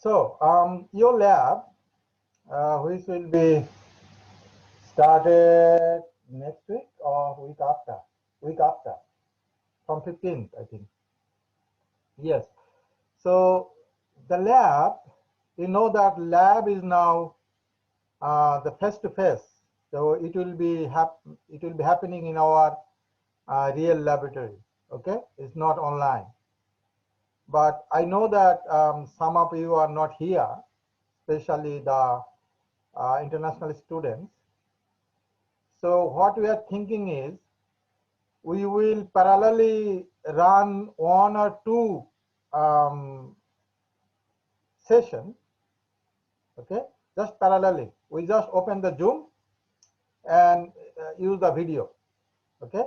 So, your lab, which will be started next week or week after, from 15th, I think. Yes. So, the lab, you know that lab is now the face-to-face. So, it will be happening in our real laboratory. Okay, it's not online. But I know that some of you are not here, especially the international students. So what we are thinking is we will parallelly run one or two sessions, okay, just parallelly. We just open the Zoom and use the video, okay,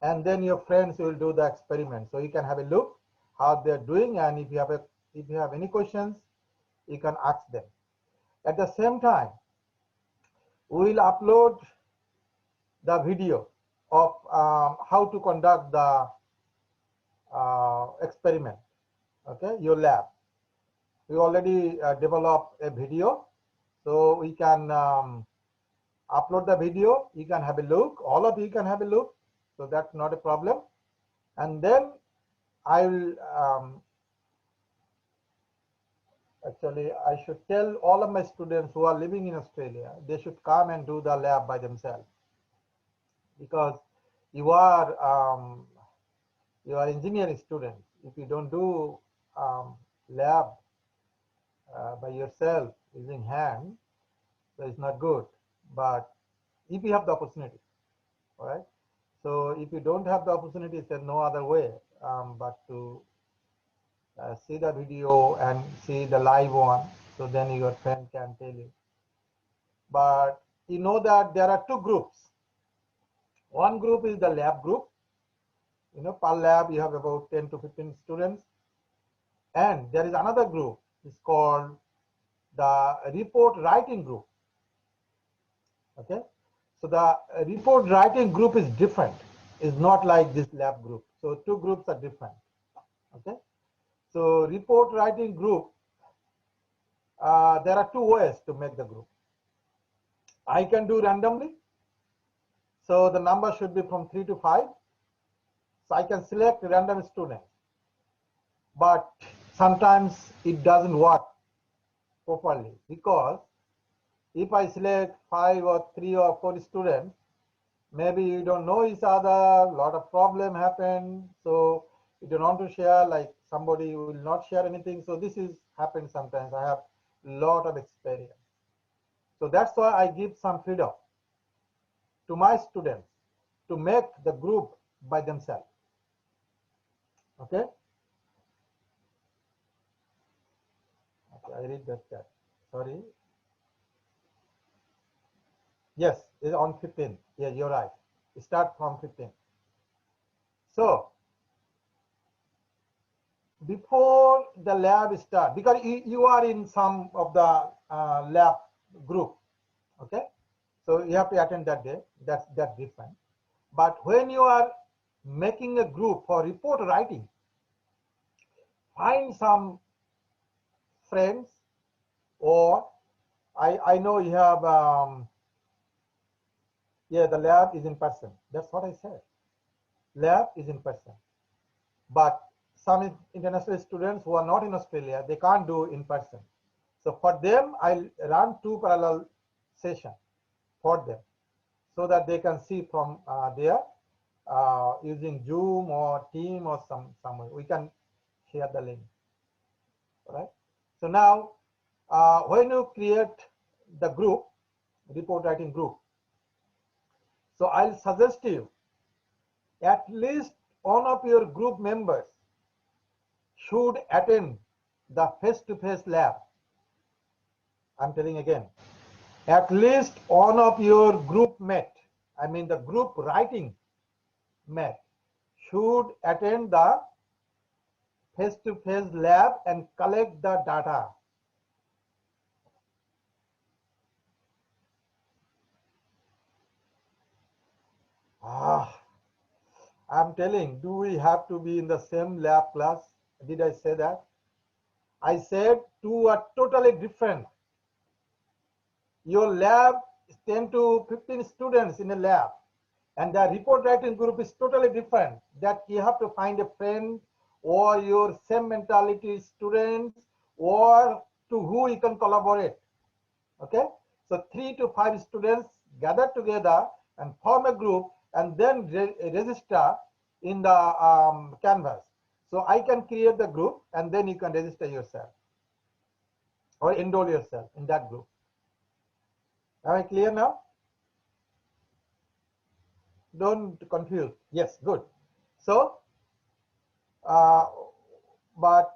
and then your friends will do the experiment. So you can have a look how they're doing, and if you have any questions, you can ask them. At the same time, we will upload the video of how to conduct the experiment, okay, your lab. We already developed a video, so we can upload the video. You can have a look, all of you can have a look, so that's not a problem. And then I will actually I should tell all of my students who are living in Australia, they should come and do the lab by themselves, because you are engineering students. If you don't do lab by yourself using hand, so it's not good. But if you have the opportunity, all right. So if you don't have the opportunity, there's no other way but to see the video and see the live one. So then your friend can tell you. But you know that there are two groups. One group is the lab group. You know, per lab you have about 10 to 15 students. And there is another group. It's called the report writing group. Okay. So the report writing group is different. It's not like this lab group. So two groups are different. Okay. So report writing group, there are two ways to make the group. I can do randomly. So the number should be from 3 to 5. So I can select random students. But sometimes it doesn't work properly, because if I select 5 or 3 or 4 students, maybe you don't know each other, a lot of problem happen. So you don't want to share, like somebody will not share anything. So this is happens sometimes. I have a lot of experience. So that's why I give some freedom to my students to make the group by themselves. Okay. Okay, I read that chat. Sorry. Yes, it's on 15. Yeah, you're right. Start from 15. So before the lab start, because you are in some of the lab group, okay, so you have to attend that day. That's different. But when you are making a group for report writing, find some friends, or I know you have yeah, the lab is in person. That's what I said. Lab is in person. But some international students who are not in Australia, they can't do in person. So for them, I'll run two parallel sessions for them, so that they can see from there using Zoom or Team or some way. We can share the link. All right. So now, when you create the group, report writing group, so I'll suggest you at least one of your group members should attend the face-to-face lab. I'm telling again, at least one of your group mate, I mean the group writing mate, should attend the face-to-face lab and collect the data. I'm telling, do we have to be in the same lab class? Did I say that? I said two are totally different. Your lab is 10 to 15 students in a lab, and the report writing group is totally different. That you have to find a friend or your same mentality students or to who you can collaborate. Okay, so 3 to 5 students gather together and form a group and then register in the canvas. So I can create the group and then you can register yourself or enroll yourself in that group. Am I clear now? Don't confuse. Yes, good. So, but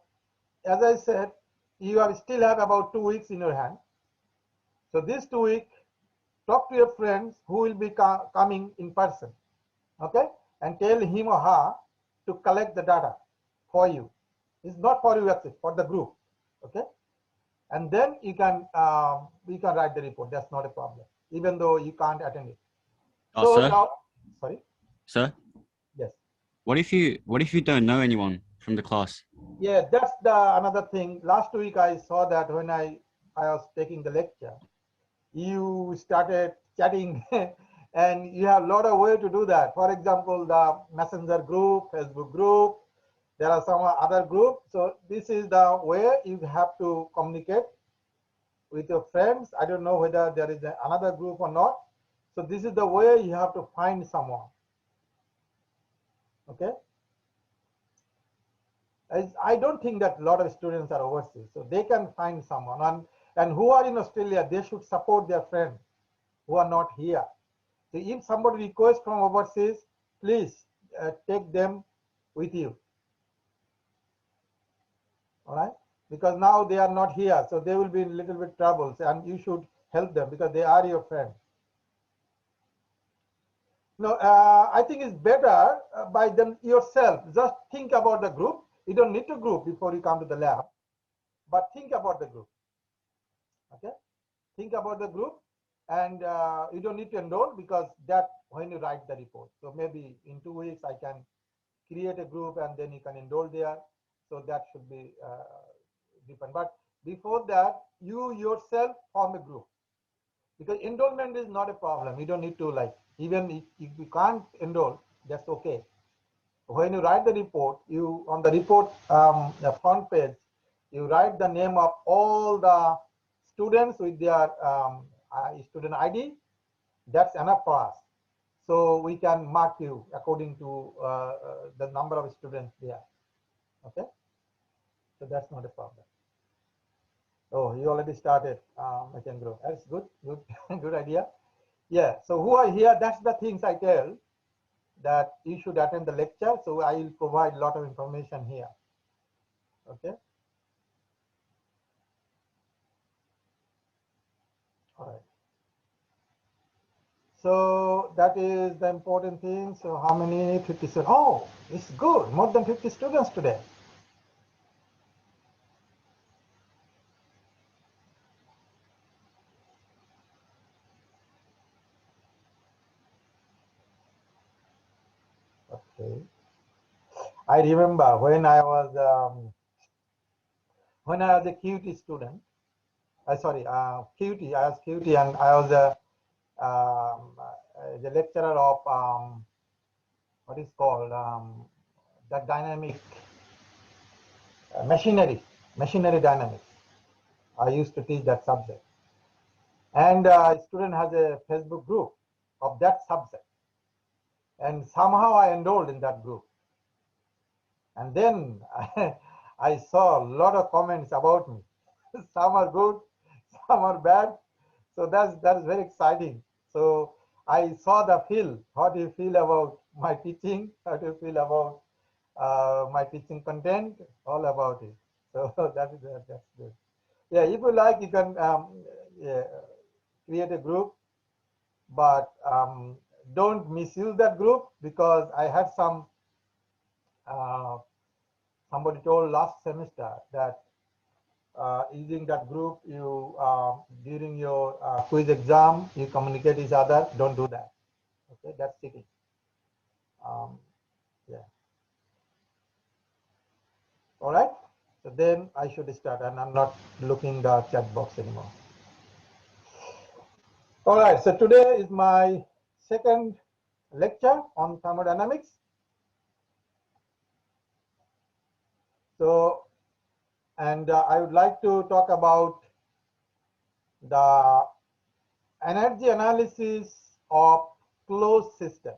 as I said, you are still have about 2 weeks in your hand. So these 2 weeks, talk to your friends who will be coming in person, okay? And tell him or her to collect the data for you. It's not for you, actually, for the group, okay? And then you can write the report. That's not a problem, even though you can't attend it. Oh, So sir? now, sorry? Sir? Yes. What if you don't know anyone from the class? Yeah, that's the another thing. Last week I saw that when I was taking the lecture, you started chatting and you have a lot of way to do that. For example, the messenger group, Facebook group, there are some other groups. So this is the way you have to communicate with your friends. I don't know whether there is another group or not. So this is the way you have to find someone. Okay. I don't think that a lot of students are overseas, so they can find someone. And who are in Australia, they should support their friends who are not here. So if somebody requests from overseas, please take them with you. All right, because now they are not here, so they will be in a little bit trouble, and you should help them because they are your friends. No, I think it's better by them yourself. Just think about the group. You don't need to group before you come to the lab, but think about the group. Okay, think about the group, and you don't need to enroll because that when you write the report. So maybe in 2 weeks I can create a group and then you can enroll there. So that should be different. But before that, you yourself form a group because enrollment is not a problem. You don't need to even if you can't enroll, that's okay. When you write the report, you on the report the front page, you write the name of all the students with their student ID. That's enough for us. So we can mark you according to the number of students there. Okay, so that's not a problem. Oh, you already started making group. That's good, good, good idea. Yeah. So who are here? That's the things I tell that you should attend the lecture. So I will provide a lot of information here. Okay. All right. So that is the important thing. So how many? 57. Oh, it's good. More than 50 students today. Okay. I remember when I was a QT student. Sorry, QT. I was QT, and I was the lecturer of what is called the dynamic machinery dynamics. I used to teach that subject, and a student has a Facebook group of that subject, and somehow I enrolled in that group, and then I saw a lot of comments about me. Some are good, some are bad. So that's very exciting. So I saw the feel. How do you feel about my teaching? How do you feel about my teaching content? All about it. So that's good. Yeah, if you like, you can yeah, create a group, but don't misuse that group because I had somebody told last semester that using that group, you during your quiz exam, you communicate each other. Don't do that. Okay, that's cheating. Yeah. All right. So then I should start, and I'm not looking the chat box anymore. All right, so today is my second lecture on thermodynamics. So, and I would like to talk about the energy analysis of closed system.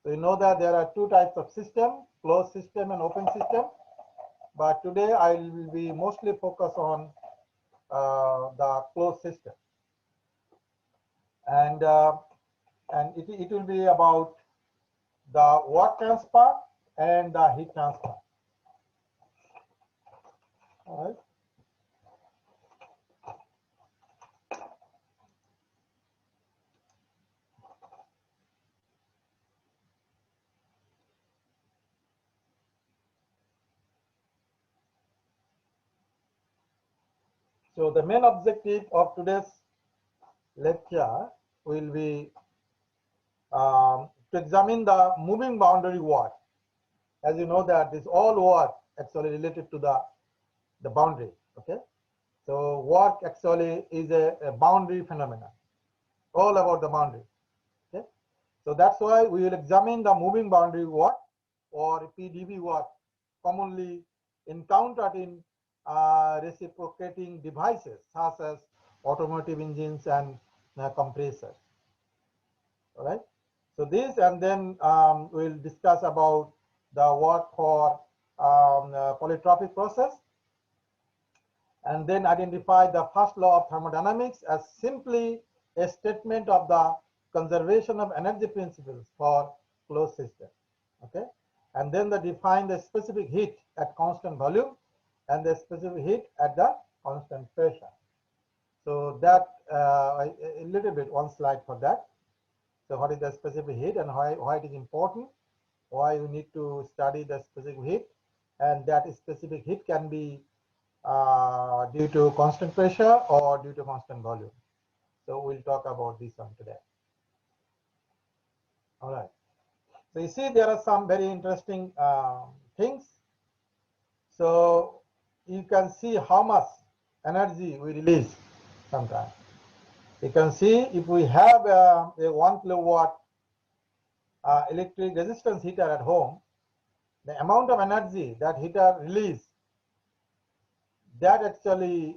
So you know that there are two types of system, closed system and open system. But today I will be mostly focused on the closed system. And it will be about the work transfer and the heat transfer. All right. So the main objective of today's lecture will be to examine the moving boundary work. As you know that this all work actually related to the boundary. Okay. So work actually is a boundary phenomenon, all about the boundary. Okay. So that's why we will examine the moving boundary work, or PDV work, commonly encountered in reciprocating devices such as automotive engines and compressors. All right. So this, and then we'll discuss about the work for polytropic process, and then identify the first law of thermodynamics as simply a statement of the conservation of energy principles for closed system. Okay, and then define the specific heat at constant volume and the specific heat at the constant pressure. So that a little bit, one slide for that. So what is the specific heat and why it is important, why you need to study the specific heat, and that specific heat can be due to constant pressure or due to constant volume. So we'll talk about this one today. All right. So you see there are some very interesting things. So you can see how much energy we release sometimes. You can see if we have a 1 kilowatt electric resistance heater at home, the amount of energy that heater release, that actually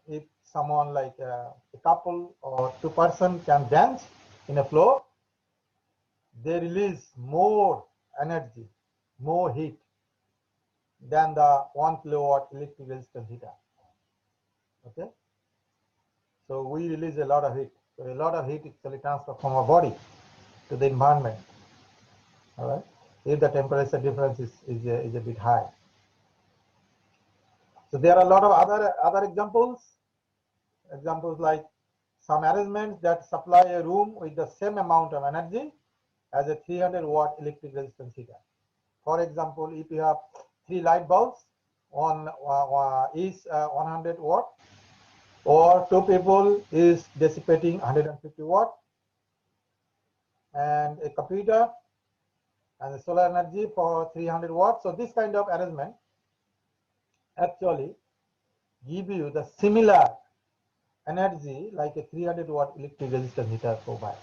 if someone like a couple or two person can dance in a floor, they release more energy, more heat than the 1 kilowatt electric resistance heater. Okay, so we release a lot of heat. So a lot of heat actually transfer from our body to the environment. All right, if the temperature difference is a bit high. So there are a lot of other examples like some arrangements that supply a room with the same amount of energy as a 300 watt electric resistance heater. For example, if you have 3 light bulbs on each 100 watt, or 2 people is dissipating 150 watt, and a computer and the solar energy for 300 watts. So this kind of arrangement actually give you the similar energy like a 300 watt electric resistance heater provides.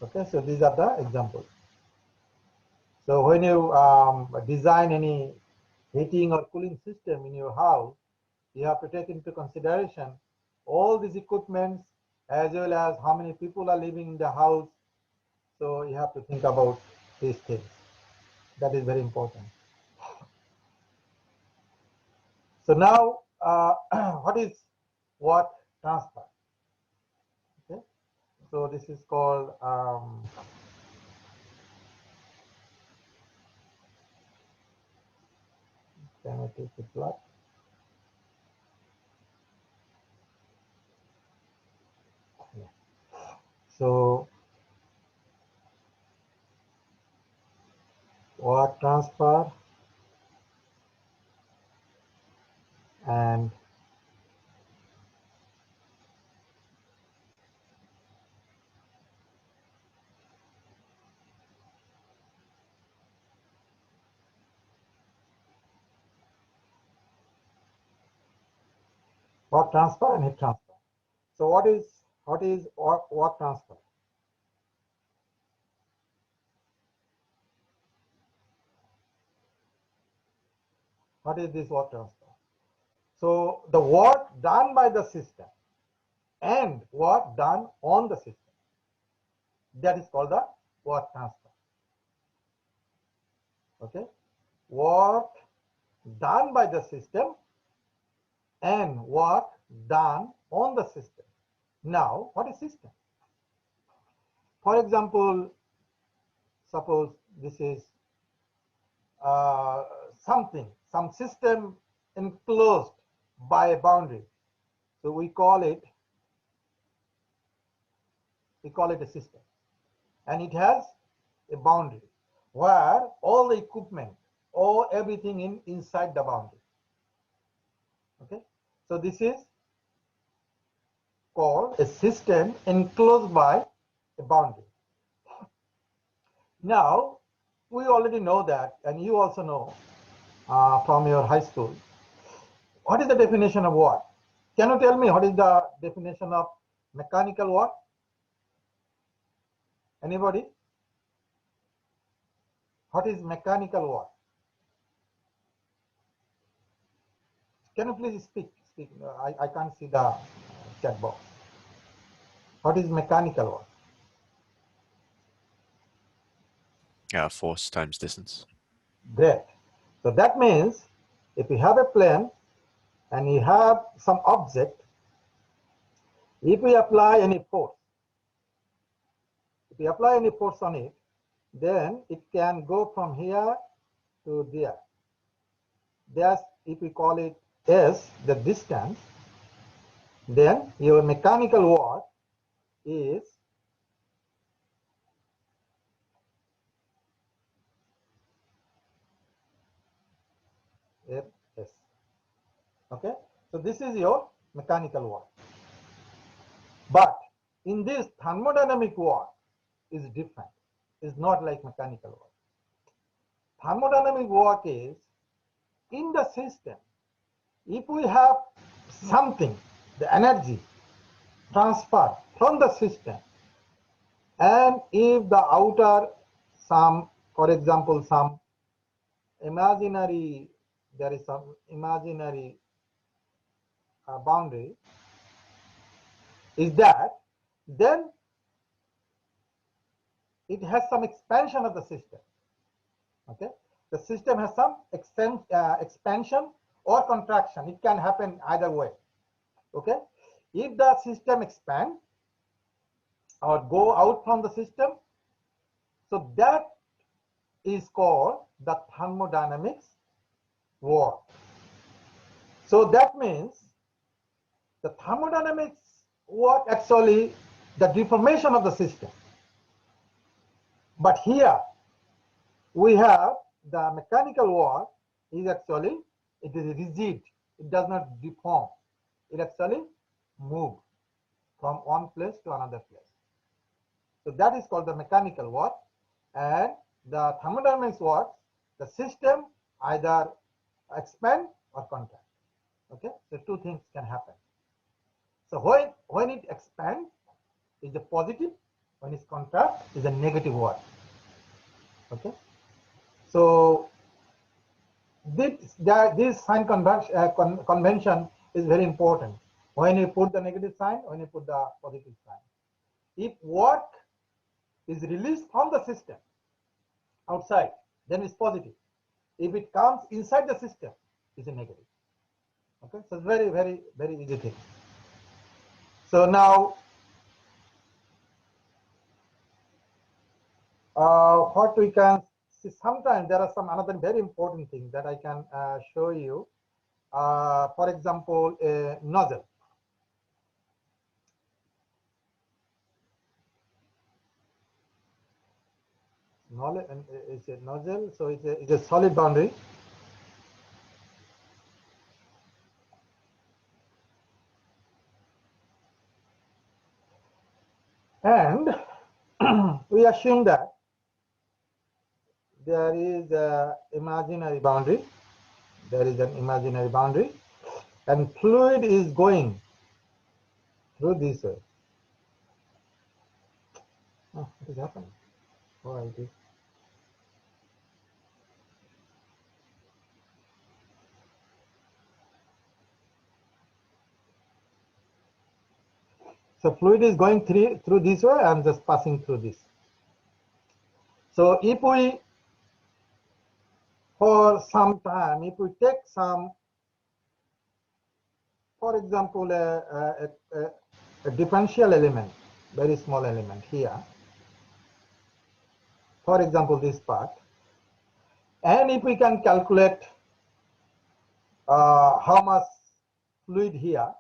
Okay, so these are the examples. So when you design any heating or cooling system in your house, you have to take into consideration all these equipments as well as how many people are living in the house. So you have to think about these things. That is very important. So now, what is work transfer? Okay, so this is called can I take the plot? Yeah. So work transfer and Work transfer and heat transfer. So what is work transfer? What is this work transfer? So the work done by the system and work done on the system, that is called the work transfer. Okay, work done by the system and work done on the system. Now, what is system? For example, suppose this is some system enclosed by a boundary. So we call it a system, and it has a boundary where all the equipment or everything inside the boundary. Okay, so this is called a system enclosed by a boundary. Now, we already know that, and you also know from your high school. What is the definition of work? Can you tell me what is the definition of mechanical work? Anybody? What is mechanical work? Can you please speak? I can't see the chat box. What is mechanical work? Force times distance. Great. So that means if you have a plane and you have some object, if we apply any force, on it, then it can go from here to there. That's, if we call it S, the distance, then your mechanical work is Fs. Okay, so this is your mechanical work. But in this, thermodynamic work is different. It's not like mechanical work. Thermodynamic work is in the system. If we have something, the energy transfer from the system, and if the outer, for example, there is some imaginary boundary, is that, then it has some expansion of the system. Okay, the system has some expansion or contraction. It can happen either way. Okay, if the system expands or go out from the system, so that is called the thermodynamics work. So that means the thermodynamics work actually the deformation of the system. But here we have the mechanical work is actually, it is rigid. It does not deform. It actually moves from one place to another place. So that is called the mechanical work. And the thermodynamics work, the system either expand or contract. Okay, so two things can happen. So when it expands is a positive, when it contracts is a negative work. Okay, so this sign convention is very important. When you put the negative sign, when you put the positive sign. If work is released from the system outside, then it's positive. If it comes inside the system, it's a negative. Okay, so it's very, very, very easy thing. So now, what we can see, sometimes there are some another very important thing that I can show you. For example, a nozzle. It's a nozzle, so it's a solid boundary. And we assume that there is an imaginary boundary. There is an imaginary boundary. and fluid is going through this way. Oh, what is happening? Oh, it is. So fluid is going through this way. I'm just passing through this. So if we, for some time, if we take some, for example, a differential element, very small element here, for example, this part, and if we can calculate how much fluid here,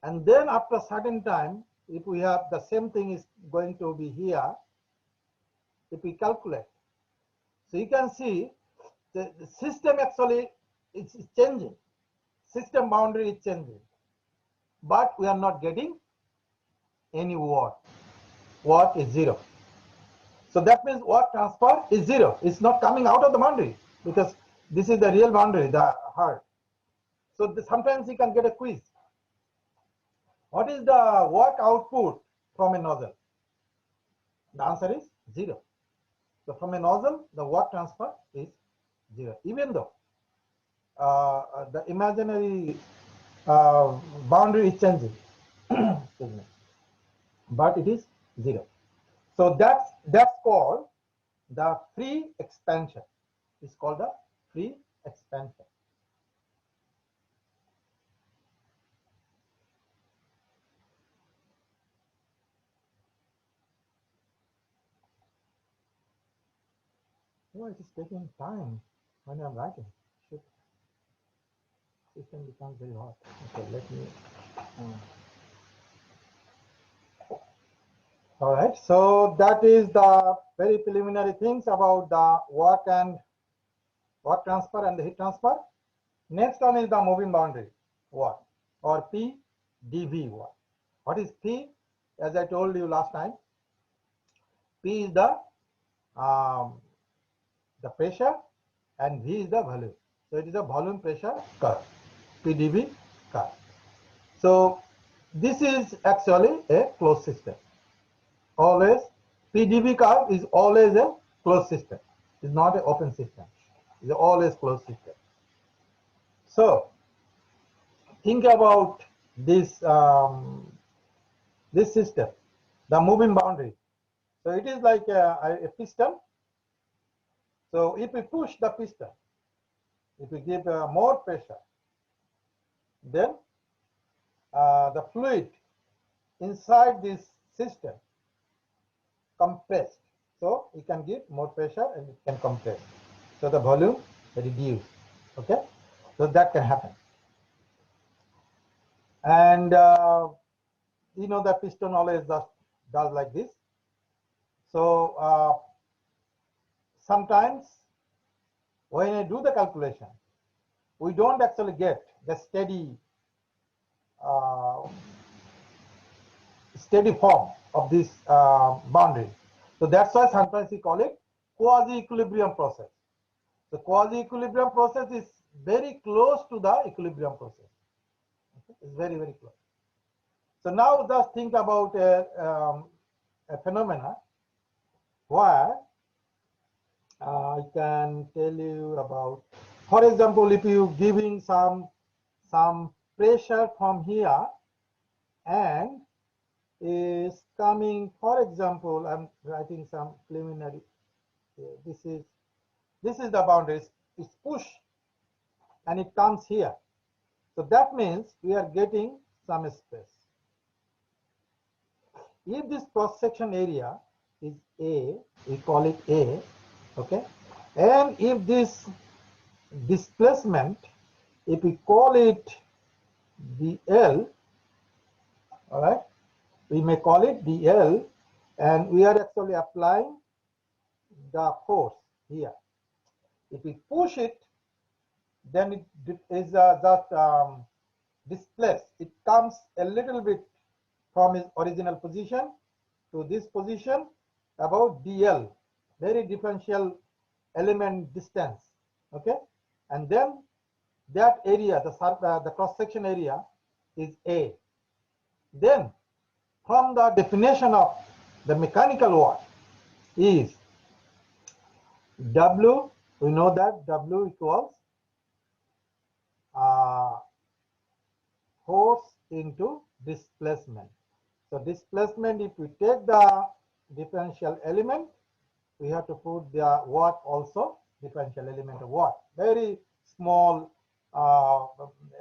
and then after a certain time, if we have the same thing is going to be here, if we calculate, so you can see the system actually is changing. System boundary is changing, but we are not getting any work. Work is zero. So that means work transfer is zero. It's not coming out of the boundary because this is the real boundary, the heart. So sometimes you can get a quiz. What is the work output from a nozzle? The answer is zero. So from a nozzle, the work transfer is zero, even though the imaginary boundary is changing, but it is zero. So that's called the free expansion. It's called the free expansion. Oh, it is taking time when I'm writing. Shit. System becomes very hot. Okay, let me. All right, so that is the very preliminary things about the work and work transfer and the heat transfer. Next one is the moving boundary work, or PdV work. What is P? As I told you last time, P is the pressure and V is the volume. So it is a volume pressure curve, PdV curve. So this is actually a closed system. Always PdV curve is always a closed system. It's not an open system. It's always closed system. So think about this this system, the moving boundary. So it is like a piston. So if we push the piston, if we give more pressure, then the fluid inside this system compressed. So we can give more pressure and it can compress. So the volume reduce. Okay, so that can happen. And you know the piston always does like this. So sometimes when I do the calculation, we don't actually get the steady form of this boundary. So that's why sometimes we call it quasi-equilibrium process. The quasi-equilibrium process is very close to the equilibrium process. Okay? It's very, very close. So now just think about a phenomena where I can tell you about, for example, if you giving some pressure from here and is coming, for example, I'm writing some preliminary. This is the boundary. It's push and it comes here. So that means we are getting some space. If this cross section area is A, we call it A, okay? And if this displacement, if we call it dl, all right, we may call it dl, and we are actually applying the force here. If we push it, then it is just displaced. It comes a little bit from its original position to this position about dl, very differential element distance, okay? And then that area, the cross section area is A. Then from the definition of the mechanical work is W, we know that W equals force into displacement. So displacement, if we take the differential element, we have to put the work also differential element of work. Very small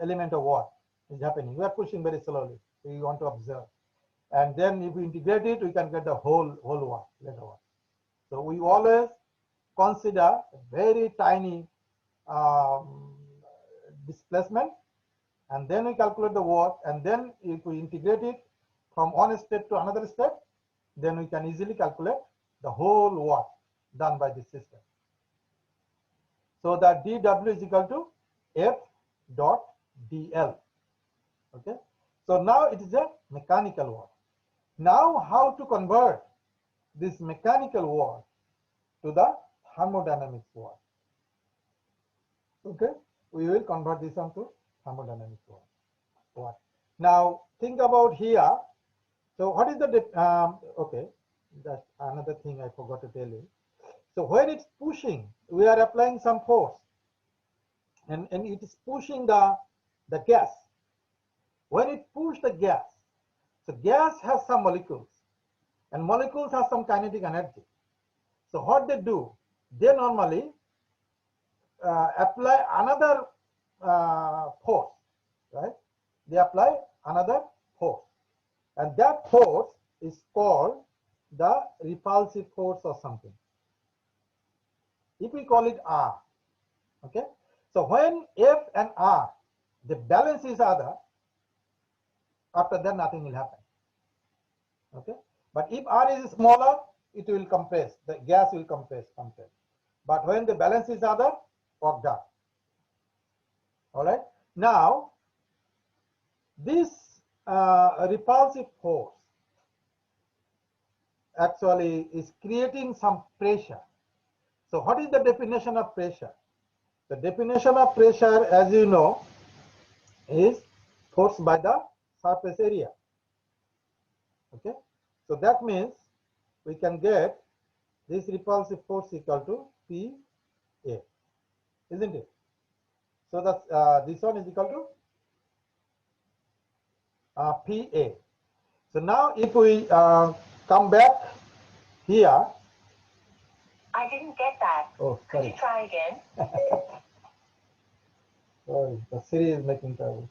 element of work is happening. We are pushing very slowly. We want to observe. And then if we integrate it, we can get the whole work, later work. So we always consider a very tiny displacement, and then we calculate the work, and then if we integrate it from one step to another step, then we can easily calculate the whole work done by this system. So that dW is equal to F dot dL. Okay. So now it is a mechanical work. Now how to convert this mechanical work to the thermodynamics work? Okay. We will convert this onto thermodynamics work. Now think about here. So what is the okay, that's another thing I forgot to tell you. So when it's pushing, we are applying some force, and it is pushing the gas. When it pushes the gas, so gas has some molecules, and molecules have some kinetic energy. So what they do, they normally apply another force, right? They apply another force, and that force is called the repulsive force or something. If we call it R, okay? So when F and R, they balance each other, after that nothing will happen, okay? But if R is smaller, it will compress, the gas will compress. But when they balance each other, work done. All right? Now, this repulsive force actually is creating some pressure. So what is the definition of pressure? The definition of pressure, as you know, is force by the surface area. Okay, so that means we can get this repulsive force equal to PA, isn't it? So that this one is equal to PA. So now if we come back here. I didn't get that. Oh, Could sorry. you try again? Sorry, the Siri is making trouble.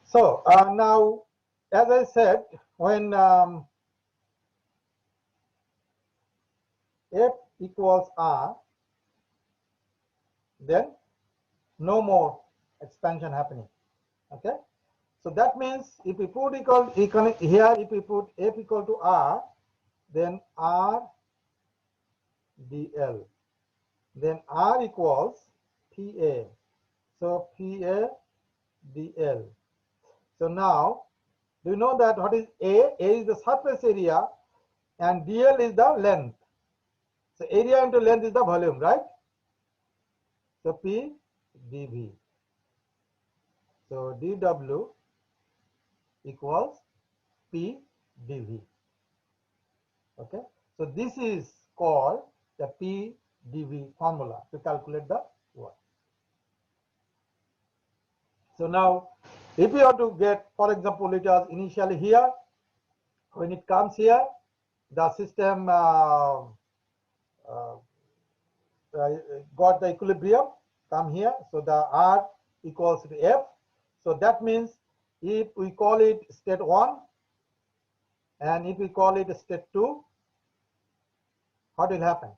So now, as I said, when F equals R, then no more expansion happening. Okay, so that means if we put here, if we put F equal to R, then R dL, then R equals PA, so PA dL. So now, do you know that what is A? A is the surface area and dl is the length. So area into length is the volume, right? So P dV. So dW equals P dV. Okay. So this is called the P dV formula to calculate the work. So now, if you have to get, for example, it was initially here. When it comes here, the system got the equilibrium, come here. So the R equals to F. So that means if we call it state 1 and if we call it state 2, what will happen?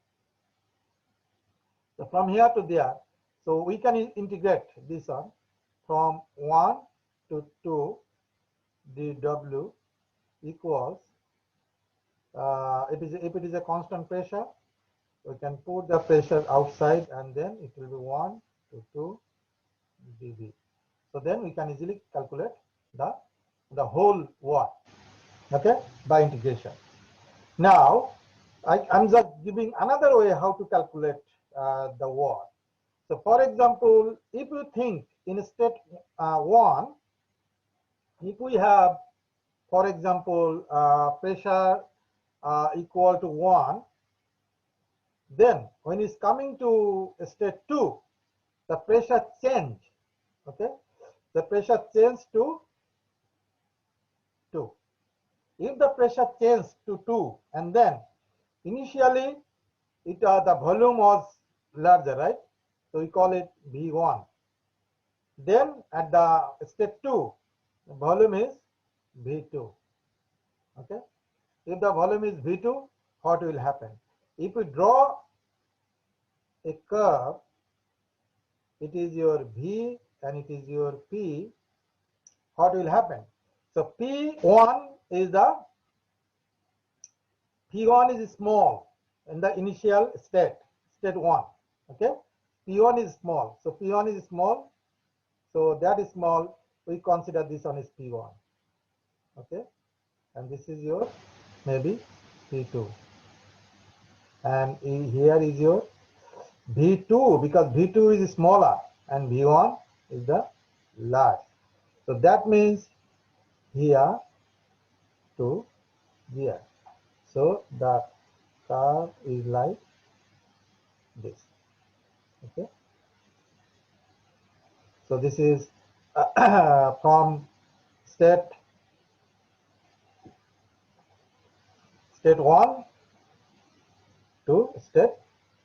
So from here to there, so we can integrate this one from 1 to 2 dW equals, if it is a constant pressure, we can put the pressure outside and then it will be 1 to 2 dV. So then we can easily calculate the whole work. okay, by integration. Now, I'm just giving another way how to calculate the work. So, for example, if you think in state 1, if we have, for example, pressure equal to 1, then when it's coming to state 2, the pressure change, okay? The pressure change to 2. If the pressure changes to 2, and then initially the volume was larger, right? So we call it V1. Then at the state 2, the volume is V2. Okay. If the volume is V2, what will happen? If we draw a curve, it is your V and it is your P, what will happen? So P1 is small in the initial state 1. Okay, P1 is small. So P1 is small. So that is small. We consider this one is P1. Okay, and this is your maybe P2. And here is your V2, because V2 is smaller and V1 is the large. So that means here to here. So the curve is like this. Okay. So this is from state 1 to state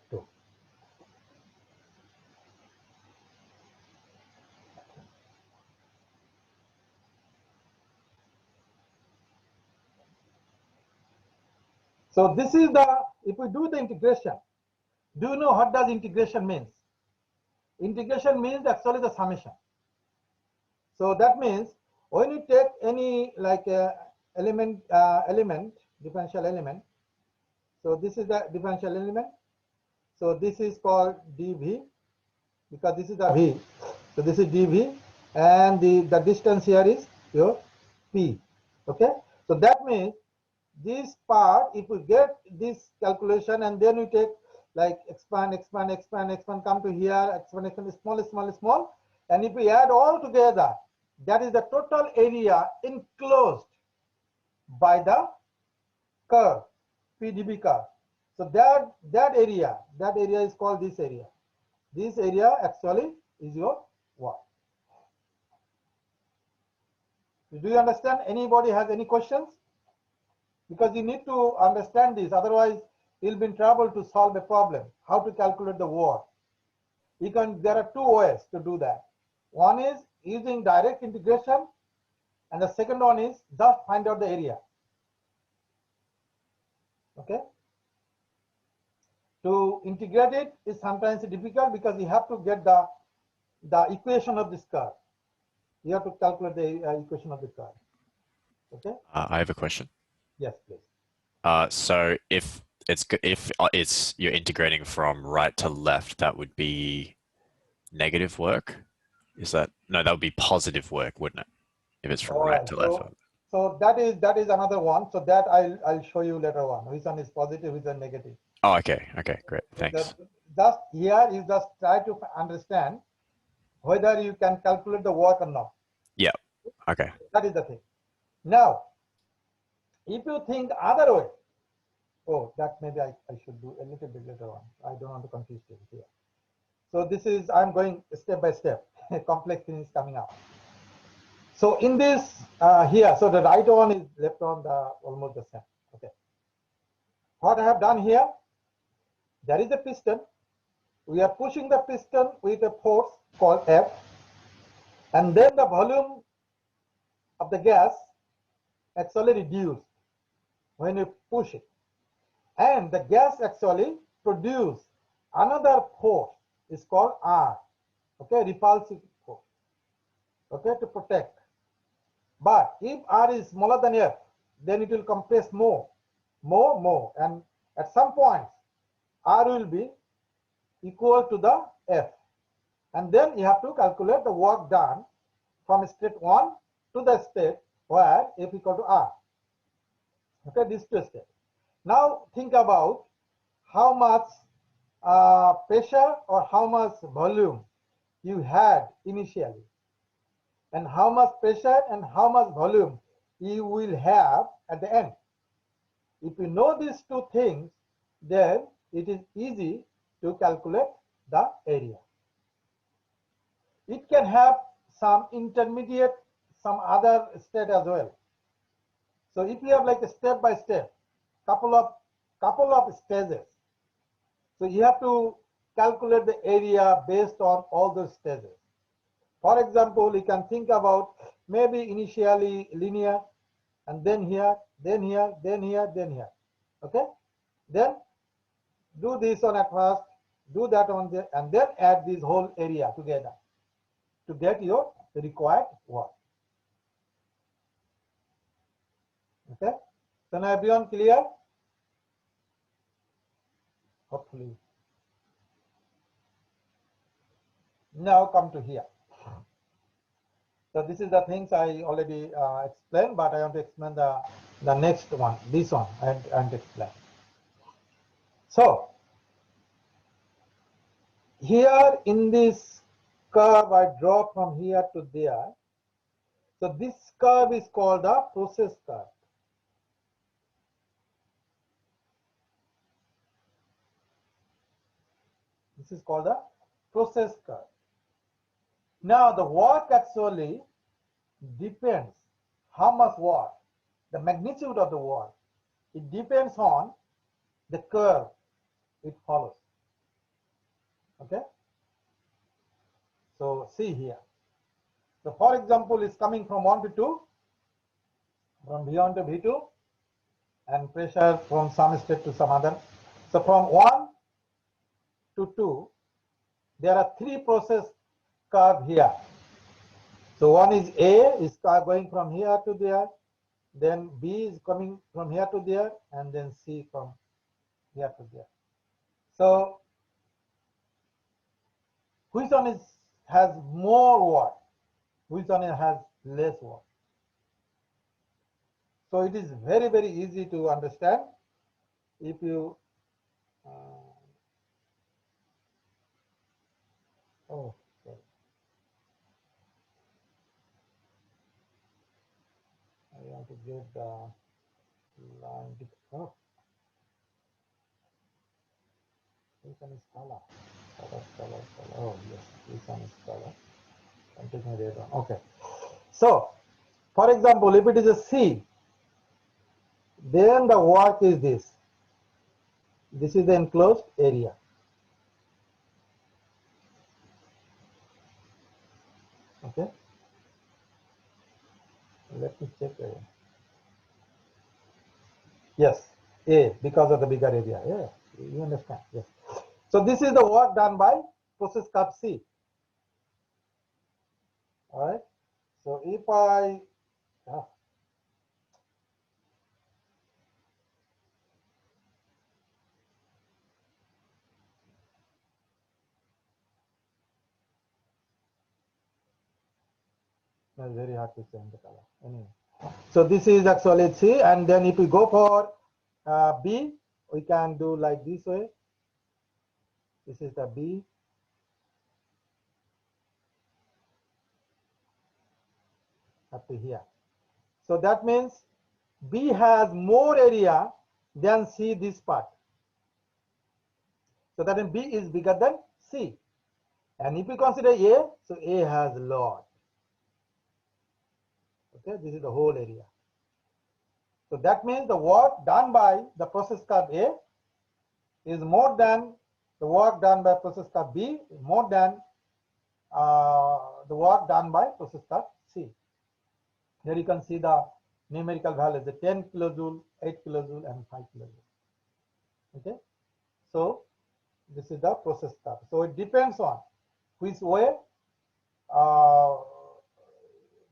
2. So this is if we do the integration, do you know what does integration means? Integration means actually the summation. So that means when you take any like element, differential element. So this is the differential element. So this is called dV, because this is the V. So this is dV, and the distance here is your P. Okay. So that means this part, if we get this calculation and then we take like expand, come to here, expand, small, and if we add all together, that is the total area enclosed by the curve, PdV curve. So that area is called this area. This area actually is your work. Do you understand? Anybody has any questions? Because you need to understand this, otherwise you'll be in trouble to solve a problem. How to calculate the work? There are two ways to do that. One is using direct integration, and the second one is just find out the area. Okay. To integrate it is sometimes difficult because you have to get the equation of this curve. You have to calculate the equation of the curve. Okay. I have a question. Yes, please. So if you're integrating from right to left, that would be negative work. Is that no? That would be positive work, wouldn't it? If it's from right to left. So that is another one. So that I'll show you later on. Which one is positive, which one negative. Oh, okay. Okay, great. Thanks. Just here, you just try to understand whether you can calculate the work or not. Yeah. Okay. That is the thing. Now, if you think other way, oh, that maybe I should do a little bit later on. I don't want to confuse you here. So this is, I'm going step by step. Complex thing is coming up. So in this here, so the right one is left on the almost the same. Okay. What I have done here, there is a piston. We are pushing the piston with a force called F, and then the volume of the gas actually reduced when you push it, and the gas actually produce another force is called R, okay, repulsive force, okay, to protect. But if R is smaller than F, then it will compress more, and at some point R will be equal to the F, and then you have to calculate the work done from state 1 to the state where F equal to R. Okay, these two steps. Now think about how much pressure or how much volume you had initially, and how much pressure and how much volume you will have at the end. If you know these two things, then it is easy to calculate the area. It can have some intermediate, some other state as well. So if you have like a step by step, couple of stages, so you have to calculate the area based on all those stages. For example, you can think about maybe initially linear, and then here, then here, then here, then here. Okay, then do this one at first, do that one there, and then add this whole area together to get your required work. Okay, so now everyone clear? Hopefully. Now come to here. So this is the things I already explained, but I want to explain the next one, this one, and explain. So here in this curve, I draw from here to there. So this curve is called the process curve. This is called the process curve. Now the work actually depends how much work, the magnitude of the work. It depends on the curve it follows. Okay. So see here. So for example, it's coming from 1 to 2, from V1 to V2, and pressure from some state to some other. So from 1 to 2, there are 3 process curve here. So one is A is going from here to there, then B is coming from here to there, and then C from here to there. So which one has more work? Which one has less work? So it is very, very easy to understand if you oh, sorry. I want to get the line. Oh, this one is color. Oh yes, this one is color. I'm taking red one. Okay. So, for example, if it is a C, then the work is this. This is the enclosed area. Okay. Let me check again. Yes, A, because of the bigger area. Yeah, you understand. Yes. So this is the work done by process curve C. All right. So if I it's very hard to change the color. Anyway, so this is actually C, and then if we go for B, we can do like this way. This is the B. Up to here. So that means B has more area than C this part. So that means B is bigger than C. And if you consider A, so A has a lot. Okay, this is the whole area. So that means the work done by the process curve A is more than the work done by process curve B, more than the work done by process curve C. Here you can see the numerical values, the 10 kilojoule, 8 kilojoule, and 5 kilojoule. Okay, so this is the process curve. So it depends on which way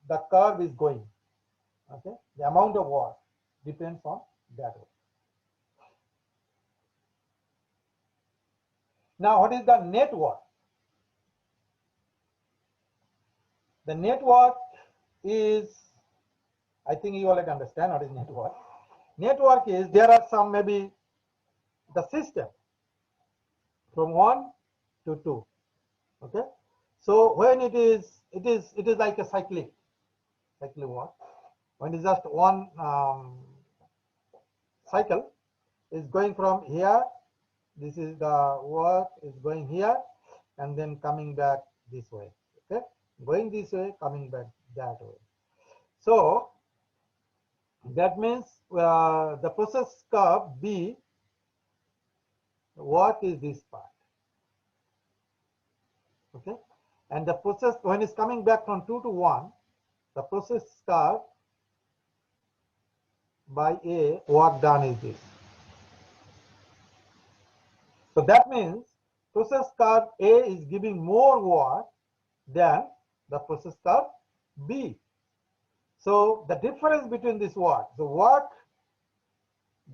the curve is going. Okay, the amount of work depends on that way. Now, what is the net work? The net work is, I think you already understand what is net work. Network is there are some maybe the system from 1 to 2. Okay, so when it is like a cyclic work. When it's just one cycle is going from here, this is the work is going here and then coming back this way. Okay, going this way, coming back that way. So that means the process curve B work is this part. Okay, and the process when it's coming back from 2 to 1, the process curve by A work done is this. So that means process curve A is giving more work than the process curve B. So the difference between this work, the work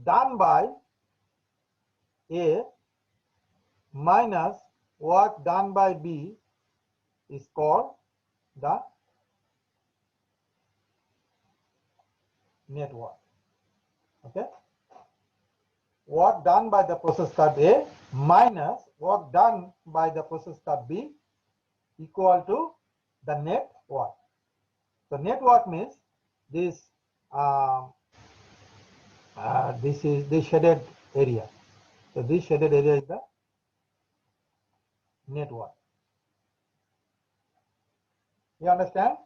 done by A minus work done by B is called the net work. Okay, work done by the process curve A minus work done by the process curve B equal to the net work. So net work means this this is the shaded area. So this shaded area is the net work. You understand?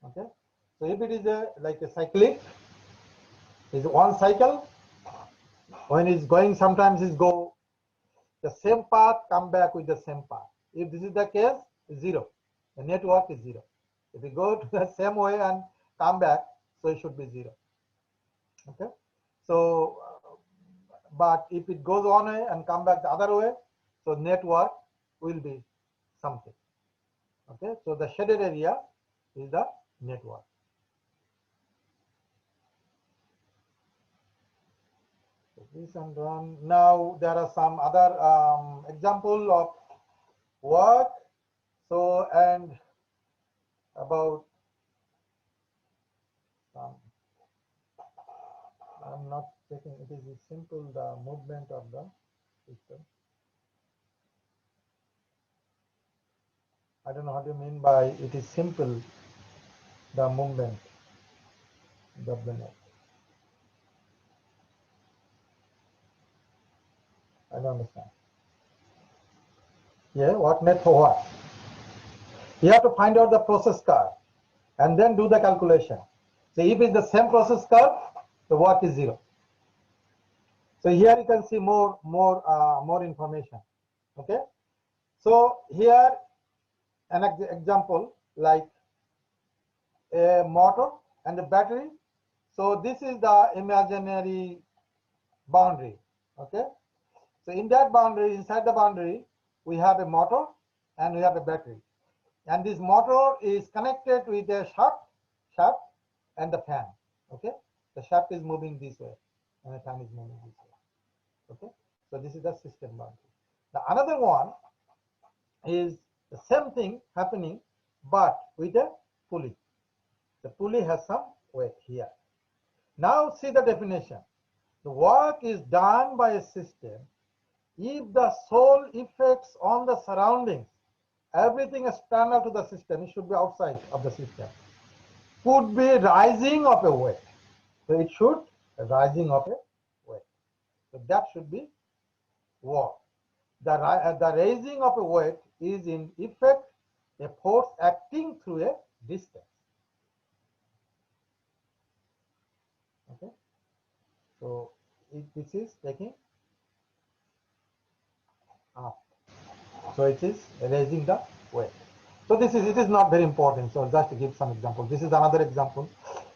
Okay. So if it is like a cyclic, is one cycle. When it's going, sometimes it's go the same path, come back with the same path. If this is the case, 0. The network is 0. If you go to the same way and come back, so it should be 0. Okay. So, but if it goes one way and come back the other way, so network will be something. Okay. So the shaded area is the network. This and run. Now there are some other example of work. So and about I'm not checking. It is simple the movement of the system. I don't know what you mean by it is simple the movement of the net. I don't understand. Yeah, what net for what? You have to find out the process curve and then do the calculation. So if it's the same process curve, the work is 0. So here you can see more information. Okay. So here an example like a motor and a battery. So this is the imaginary boundary. Okay. So in that boundary, inside the boundary, we have a motor and we have a battery. And this motor is connected with a shaft and the fan. Okay. The shaft is moving this way and the fan is moving this way. Okay. So this is the system boundary. The another one is the same thing happening, but with a pulley. The pulley has some weight here. Now see the definition. The work is done by a system if the sole effects on the surroundings, everything external to the system, it should be outside of the system, could be rising of a weight. So it should rising of a weight. So that should be work. The raising of a weight is in effect a force acting through a distance. Okay. So this is taking up. So it is raising the weight. So this is, it is not very important. So just to give some example. This is another example.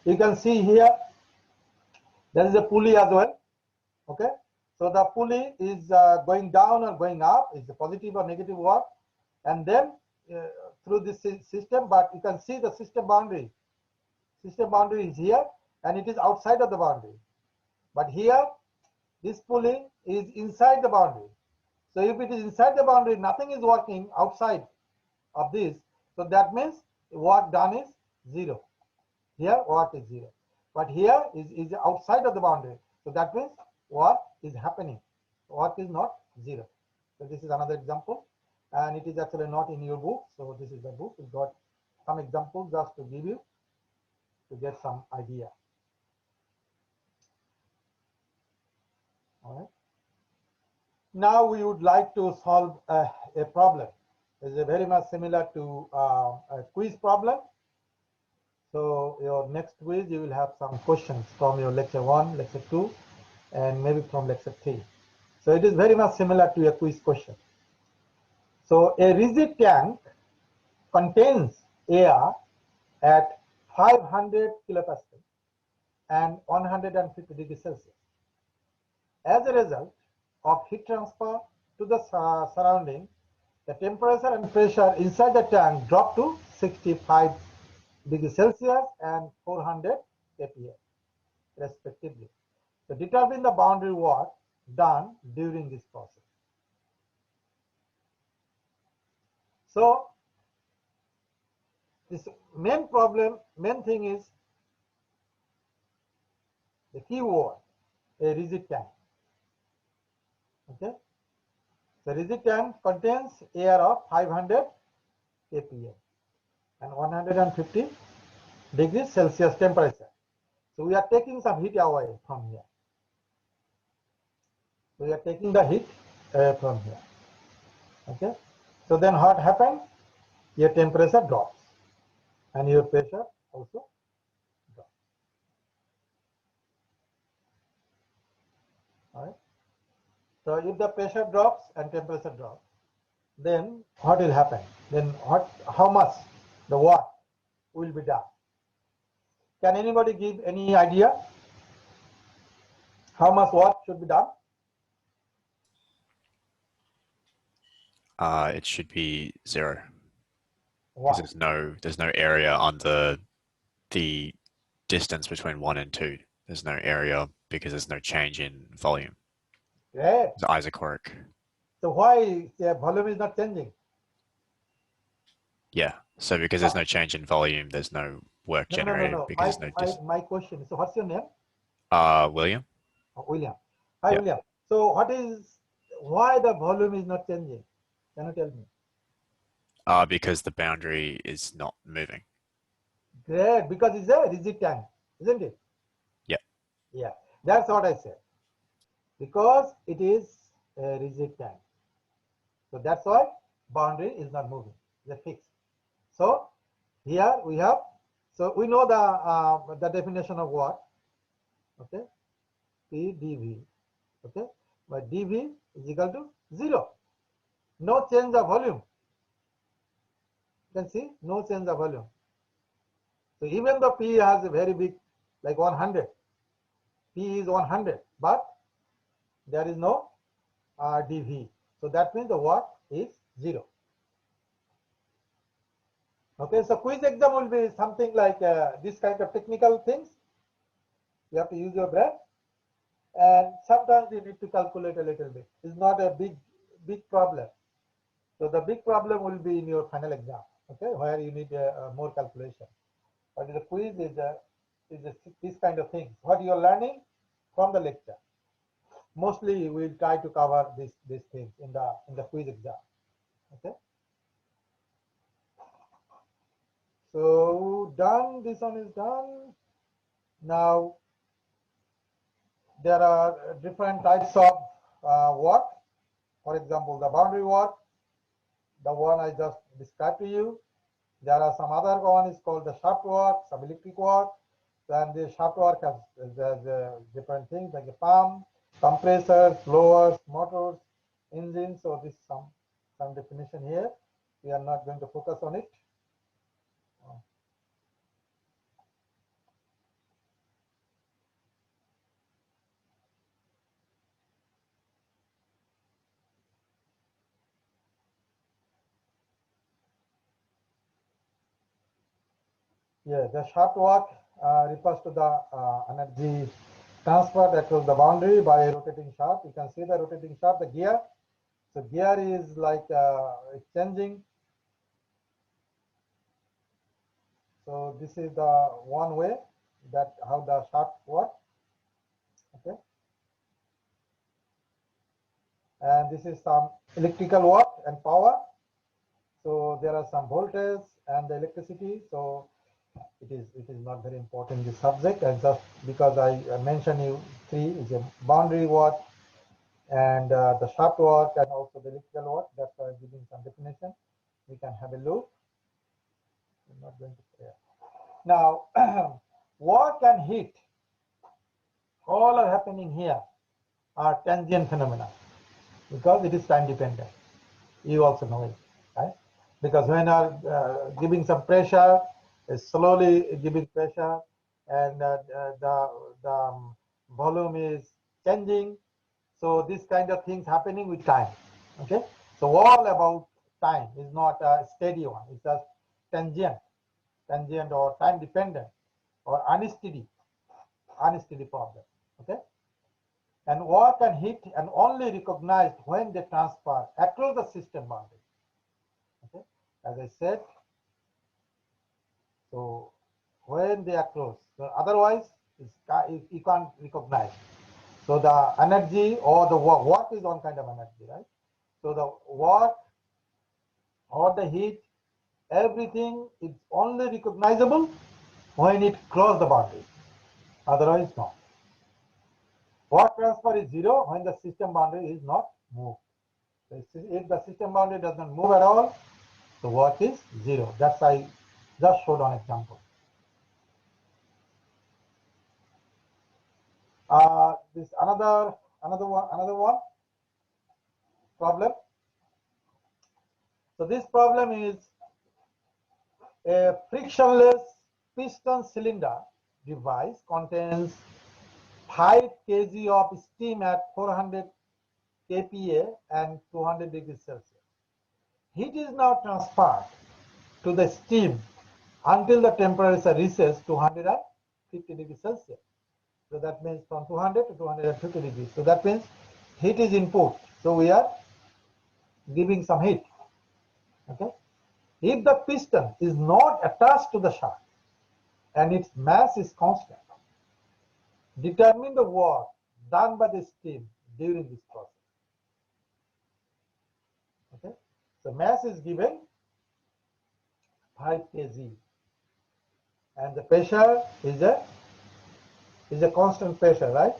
You can see here there is a pulley as well. Okay. So the pulley is going down or going up. Is a positive or negative work, and then through this system. But you can see the system boundary. System boundary is here, and it is outside of the boundary. But here, this pulley is inside the boundary. So if it is inside the boundary, nothing is working outside of this. So that means work done is 0. Here work is 0. but here is outside of the boundary. So that means work is happening. Work is not 0. So this is another example, and it is actually not in your book. So this is the book. We got some examples just to give you to get some idea. All right. Now we would like to solve a problem. It's very much similar to a quiz problem. So your next quiz, you will have some questions from your lecture 1, lecture 2, and maybe from lecture 3. So it is very much similar to a quiz question. So a rigid tank contains air at 500 kilopascal and 150 degrees Celsius. As a result of heat transfer to the surrounding, the temperature and pressure inside the tank drop to 65 degrees Celsius and 400 kPa respectively. So determine the boundary work done during this process. So this main thing is the key word, a rigid tank. Okay. The rigid tank contains air of 500 kPa and 150 degrees Celsius temperature. So we are taking some heat away from here. We are taking the heat from here. Okay. So then what happens? Your temperature drops and your pressure also drops. All right. So if the pressure drops and temperature drops, then what will happen? Then how much the work will be done? Can anybody give any idea how much work should be done? It should be 0. Why? Because there's no area on the distance between 1 and 2. There's no area because there's no change in volume. Great. It's isochoric. So why the volume is not changing? Yeah. So because there's no change in volume, there's no work generated No. because there's no distance. My question is, so what's your name? William? William. Hi, Yeah. William. So why the volume is not changing? Can you tell me? Because the boundary is not moving. Great, because it's a rigid tank, isn't it? Yeah. Yeah, that's what I said. Because it is a rigid tank. So that's why boundary is not moving, it's fixed. So here we have, so we know the definition of what? Okay, P dV. Okay, but dV is equal to 0. No change of volume. You can see no change of volume. So even though P has a very big, like 100, P is 100, but there is no dV. So that means the work is 0. Okay, so quiz exam will be something like this kind of technical things. You have to use your brain, and sometimes you need to calculate a little bit. It's not a big problem. So the big problem will be in your final exam, okay, where you need more calculation. But the quiz is this kind of things. What you are learning from the lecture. Mostly we'll try to cover these things in the quiz exam. Okay. So done. This one is done. Now there are different types of work. For example, the boundary work, the one I just described to you. There are some other one is called the shaft work, some electric work. Then the shaft work has different things like a pump, compressors, blowers, motors, engines. So this is some definition here. We are not going to focus on it. Yeah, the shaft work refers to the energy transferred across the boundary by a rotating shaft. You can see the rotating shaft, the gear. So gear is like changing. So this is the one way that how the shaft works. Okay, and this is some electrical work and power. So there are some voltage and the electricity. So it is not very important, this subject, and just because I mentioned you three is a boundary work and the shaft work and also the electrical work. That's why I'm giving some definition. We can have a look. I'm not going to say. Now, work and heat, all are happening here are transient phenomena because it is time dependent. You also know it, right? Because when are giving some pressure, slowly giving pressure, and the volume is changing. So this kind of things happening with time. Okay, so all about time is not a steady one. It's just tangent or time dependent or unsteady problem. Okay, and work and heat and only recognized when they transfer across the system boundary. Okay, as I said, so when they are close, so otherwise you can't recognize. So the energy or the work is one kind of energy, right? So the work or the heat, everything is only recognizable when it crosses the boundary. Otherwise, no. Work transfer is zero when the system boundary is not moved. If the system boundary does not move at all, the work is zero. That's I just showed on example. This another one problem. So this problem is a frictionless piston cylinder device contains 5 kg of steam at 400 kPa and 200 degrees Celsius. Heat is now transferred to the steam until the temperature reaches 250 degrees Celsius. So that means from 200 to 250 degrees. So that means heat is input. So we are giving some heat. Okay. If the piston is not attached to the shaft and its mass is constant, determine the work done by the steam during this process. Okay. So mass is given 5 kg and the pressure is a constant pressure, right?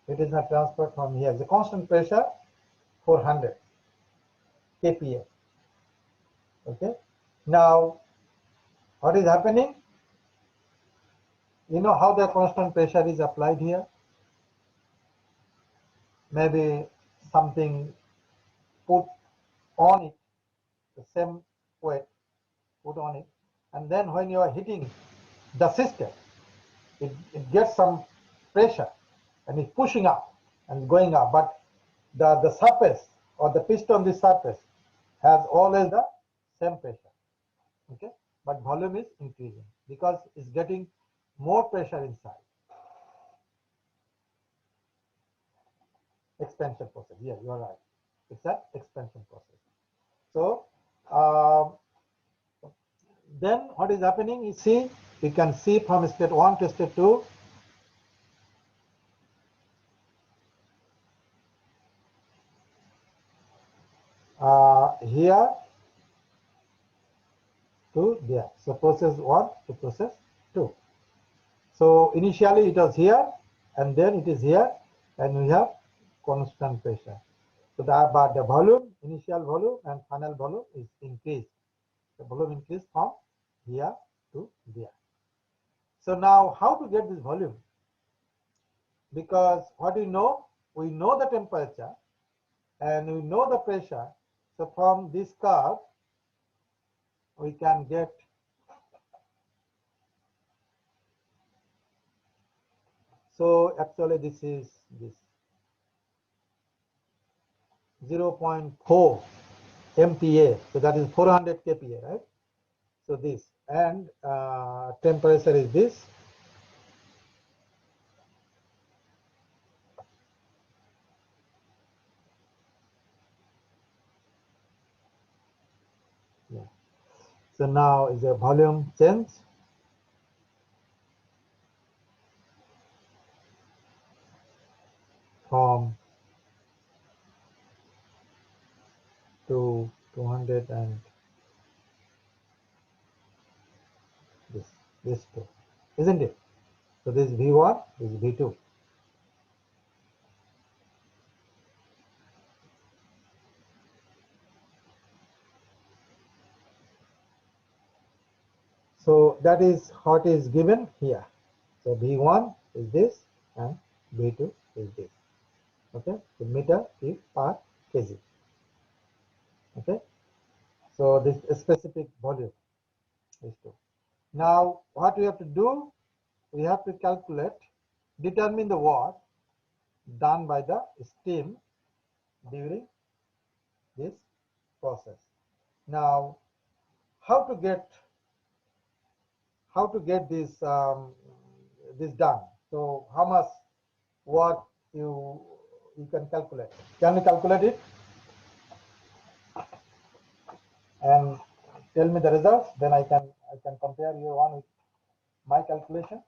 It is not transferred from here. The constant pressure 400 kPa. Okay. Now, what is happening? You know how the constant pressure is applied here? Maybe something put on it, the same weight put on it, and then when you are hitting the system, it gets some pressure and it's pushing up and going up, but the surface or the piston on the surface has always the same pressure. Okay, but volume is increasing because it's getting more pressure inside. Expansion process. Yeah, you are right. It's an expansion process. So then what is happening? You see, we can see from state 1 to state 2. Here to there. So process 1 to process 2. So initially it was here and then it is here and we have constant pressure. So but the volume, initial volume and final volume is increased. The volume increased from here to there. So now how to get this volume? Because what we know the temperature and we know the pressure. So from this curve, we can get so actually this is this 0.4 MPa. So that is 400 kPa, right? So this and temperature is this. Yeah. So now is a volume change. 200 and this two, isn't it? So this is V1, this is V2. So that is what is given here. So V1 is this and V2 is this. Okay, the meter cube per kg. Okay, so this specific volume is 2. Now what we have to do, we have to calculate, determine the work done by the steam during this process. Now how to get this this done? So how much work you can calculate? Can you calculate it and tell me the results? Then I can compare your one with my calculation.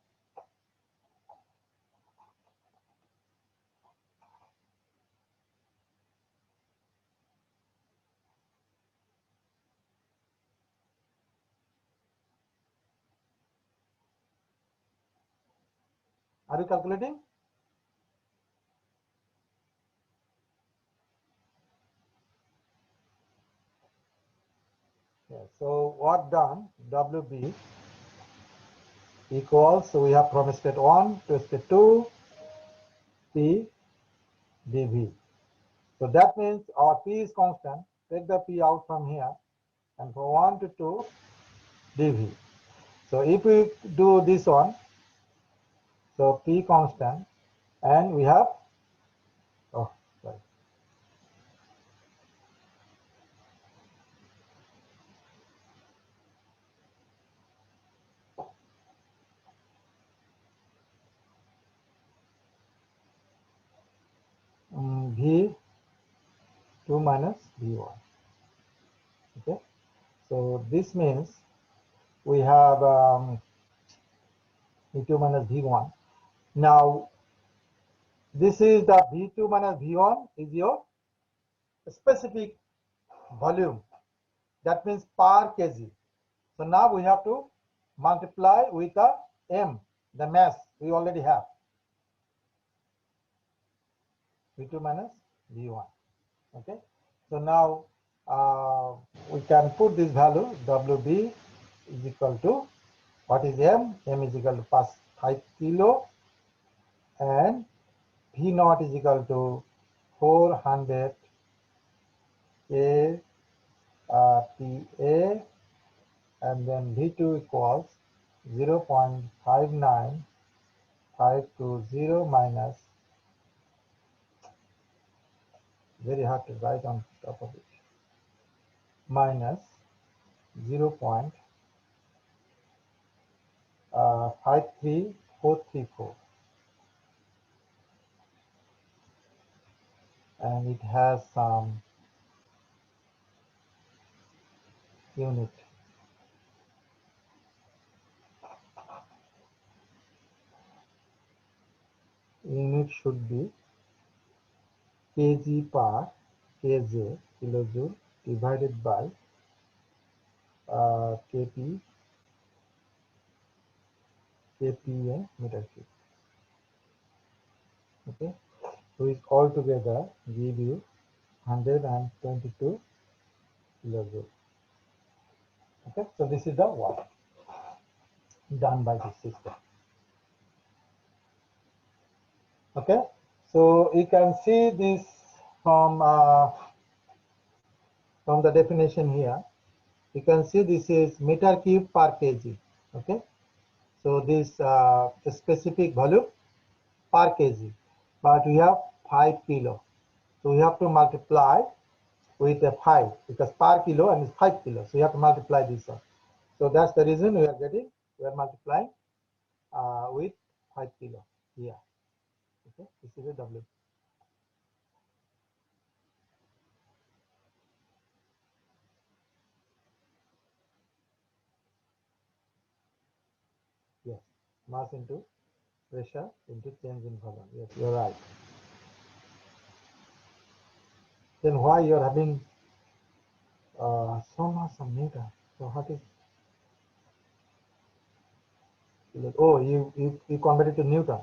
Are you calculating? Yeah, so work done, WB equals, so we have from state 1 to state 2, P dV. So that means our P is constant. Take the P out from here, and from 1 to 2, dV. So if we do this one, so P constant, and we have, oh, sorry. V2 minus V1. Okay, so this means we have V2 minus V1. Now, this is the V2 minus V1 is your specific volume. That means per kg. So now we have to multiply with the M, the mass we already have. V2 minus V1. Okay. So now we can put this value WB is equal to, what is M? M is equal to 5 kilo, and V naught is equal to 400 A TA, and then V2 equals 0.59520 minus, very hard to write on top of it, minus 0.53434, and it has some unit. Unit should be kg per kj, kilojoule, divided by kp, kPa meter cube. Okay, so it all together give you 122 kilojoule. Okay, so this is the work done by this system. Okay, so you can see this from the definition here. You can see this is meter cube per kg. Okay, so this specific volume per kg, but we have 5 kilo, so we have to multiply with a 5, because per kilo and it's 5 kilo, so you have to multiply this one. So that's the reason we are multiplying with 5 kilo here. Okay, this is a W. Yes, mass into pressure into change in volume. Yes, you're right. Then why you're having some meter. So what is? Oh, you convert it to Newton,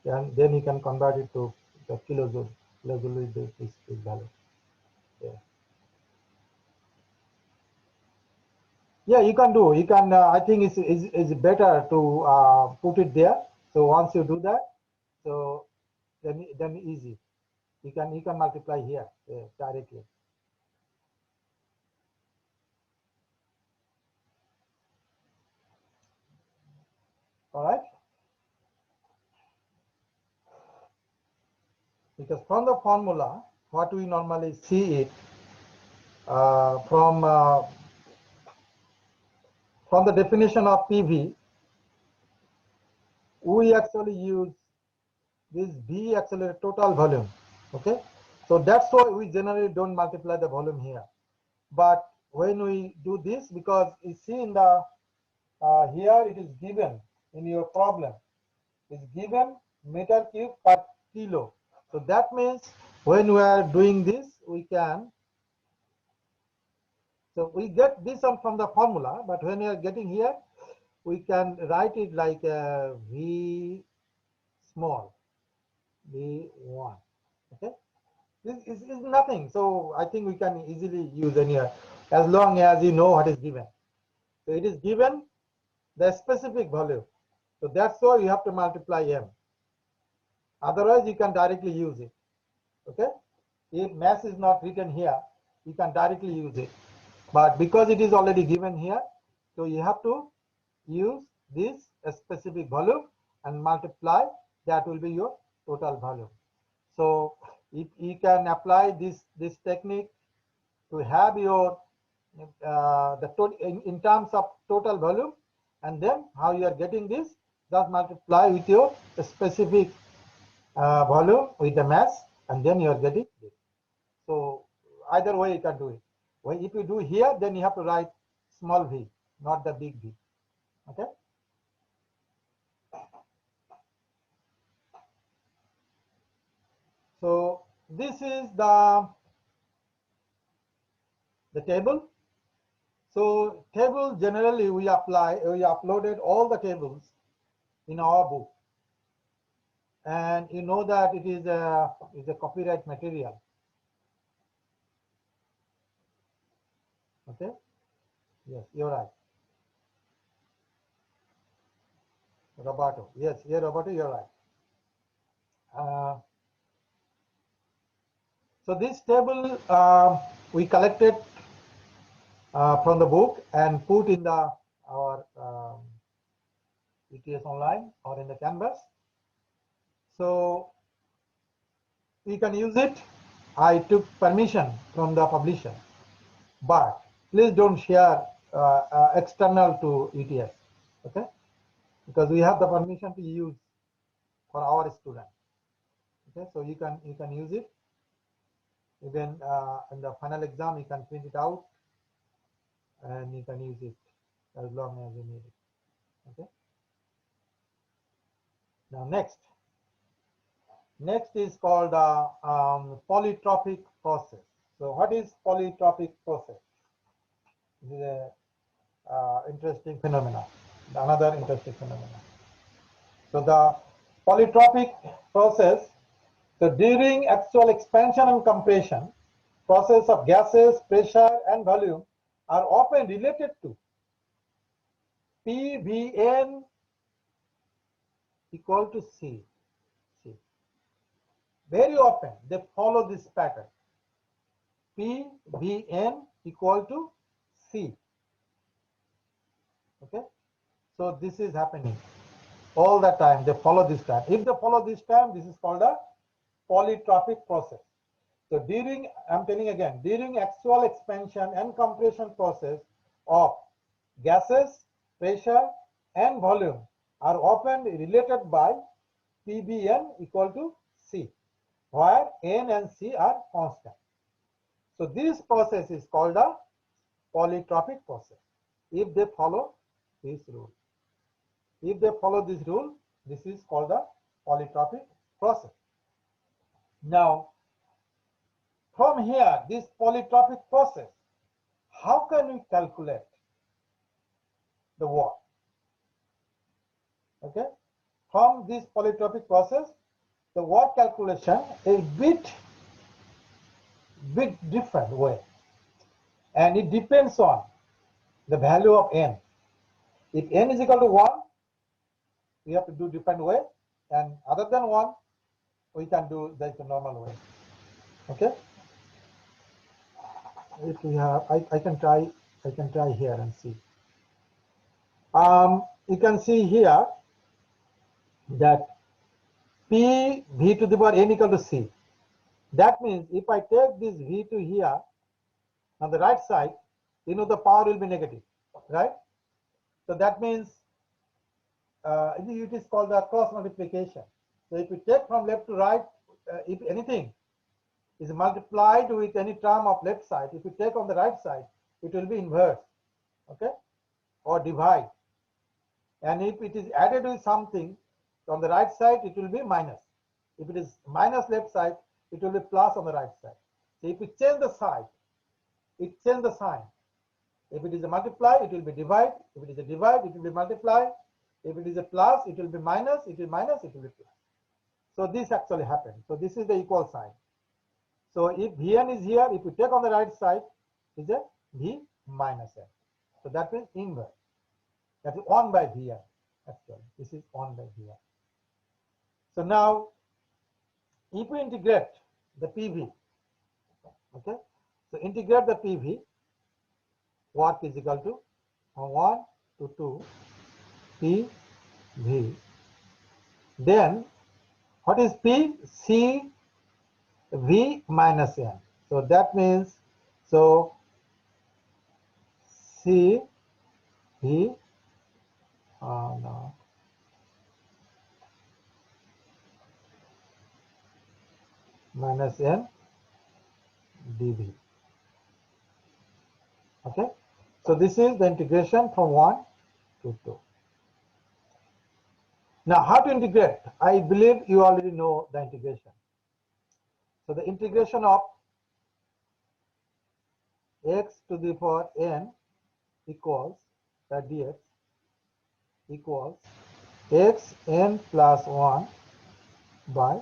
and then you can convert it to the kilojoule. Kilojoule is this value. Yeah. Yeah, you can do. You can. I think it's better to put it there. So once you do that, so then easy. You can multiply here directly. All right. Because from the formula, what we normally see it from the definition of PV, we actually use this V actually total volume. Okay, so that's why we generally don't multiply the volume here. But when we do this, because you see in the here it is given in your problem, it's given meter cube per kilo. So that means when we are doing this, we can. So we get this one from the formula, but when we are getting here, we can write it like V small, V1. Okay, this is nothing. So I think we can easily use any as long as you know what is given. So it is given the specific value. So that's why you have to multiply M. Otherwise, you can directly use it. Okay, if mass is not written here, you can directly use it. But because it is already given here, so you have to use this specific volume and multiply. That will be your total volume. So if you can apply this technique to have your in terms of total volume, and then how you are getting this, just multiply with your specific volume with the mass, and then you are getting this. So either way you can do it. Well, if you do here, then you have to write small v, not the big V. Okay. So this is the table. So table generally we uploaded all the tables in our book, and you know that it is a copyright material. Okay. Yes, you're right. Roberto. Yes, yeah, Roberto, you're right. So this table we collected from the book and put in our ETS online or in the canvas. So we can use it. I took permission from the publisher, but please don't share external to ETS, okay? Because we have the permission to use for our students. Okay, so you can use it. Even in the final exam, you can print it out and you can use it as long as you need it. Okay. Now next is called polytropic process. So what is polytropic process? This is a interesting phenomenon. Another interesting phenomenon. So the polytropic process. So during actual expansion and compression, process of gases, pressure, and volume are often related to PVN equal to C. Very often they follow this pattern. PVN equal to C. Okay, so this is happening all the time. They follow this time. If they follow this time, this is called a polytropic process. So during, I'm telling again, during actual expansion and compression process of gases, pressure, and volume are often related by PBN equal to C, where N and C are constant. So this process is called a polytropic process if they follow this rule. If they follow this rule, this is called a polytropic process. Now, from here, this polytropic process, how can we calculate the work? Okay, from this polytropic process, the work calculation is bit different way, and it depends on the value of n. If n is equal to 1, we have to do different way, and other than 1, we can do the normal way. Okay. If we have, I can try here and see. You can see here that P v to the power n equal to c. That means if I take this v2 here on the right side, you know the power will be negative, right? So that means it is called the cross multiplication. So if you take from left to right, if anything is multiplied with any term of left side, if you take on the right side, it will be inverse, okay, or divide. And if it is added with something on the right side, it will be minus. If it is minus left side, it will be plus on the right side. So if you change the side, it changes the sign. If it is a multiply, it will be divide. If it is a divide, it will be multiply. If it is a plus, it will be minus. It will be minus, it will be plus. So this actually happened. So this is the equal sign. So if Vn is here, if you take on the right side, is a V minus n. So that means inverse. That is 1 by Vn. Actually, this is 1 by Vn. So now, if we integrate the PV, okay, so integrate the PV, work is equal to 1 to 2 PV. Then, what is P? C V minus n. So that means, so C V no, minus n dV. Okay, so this is the integration from 1 to 2. Now, how to integrate? I believe you already know the integration. So the integration of x to the power n equals that dx equals x n plus 1 by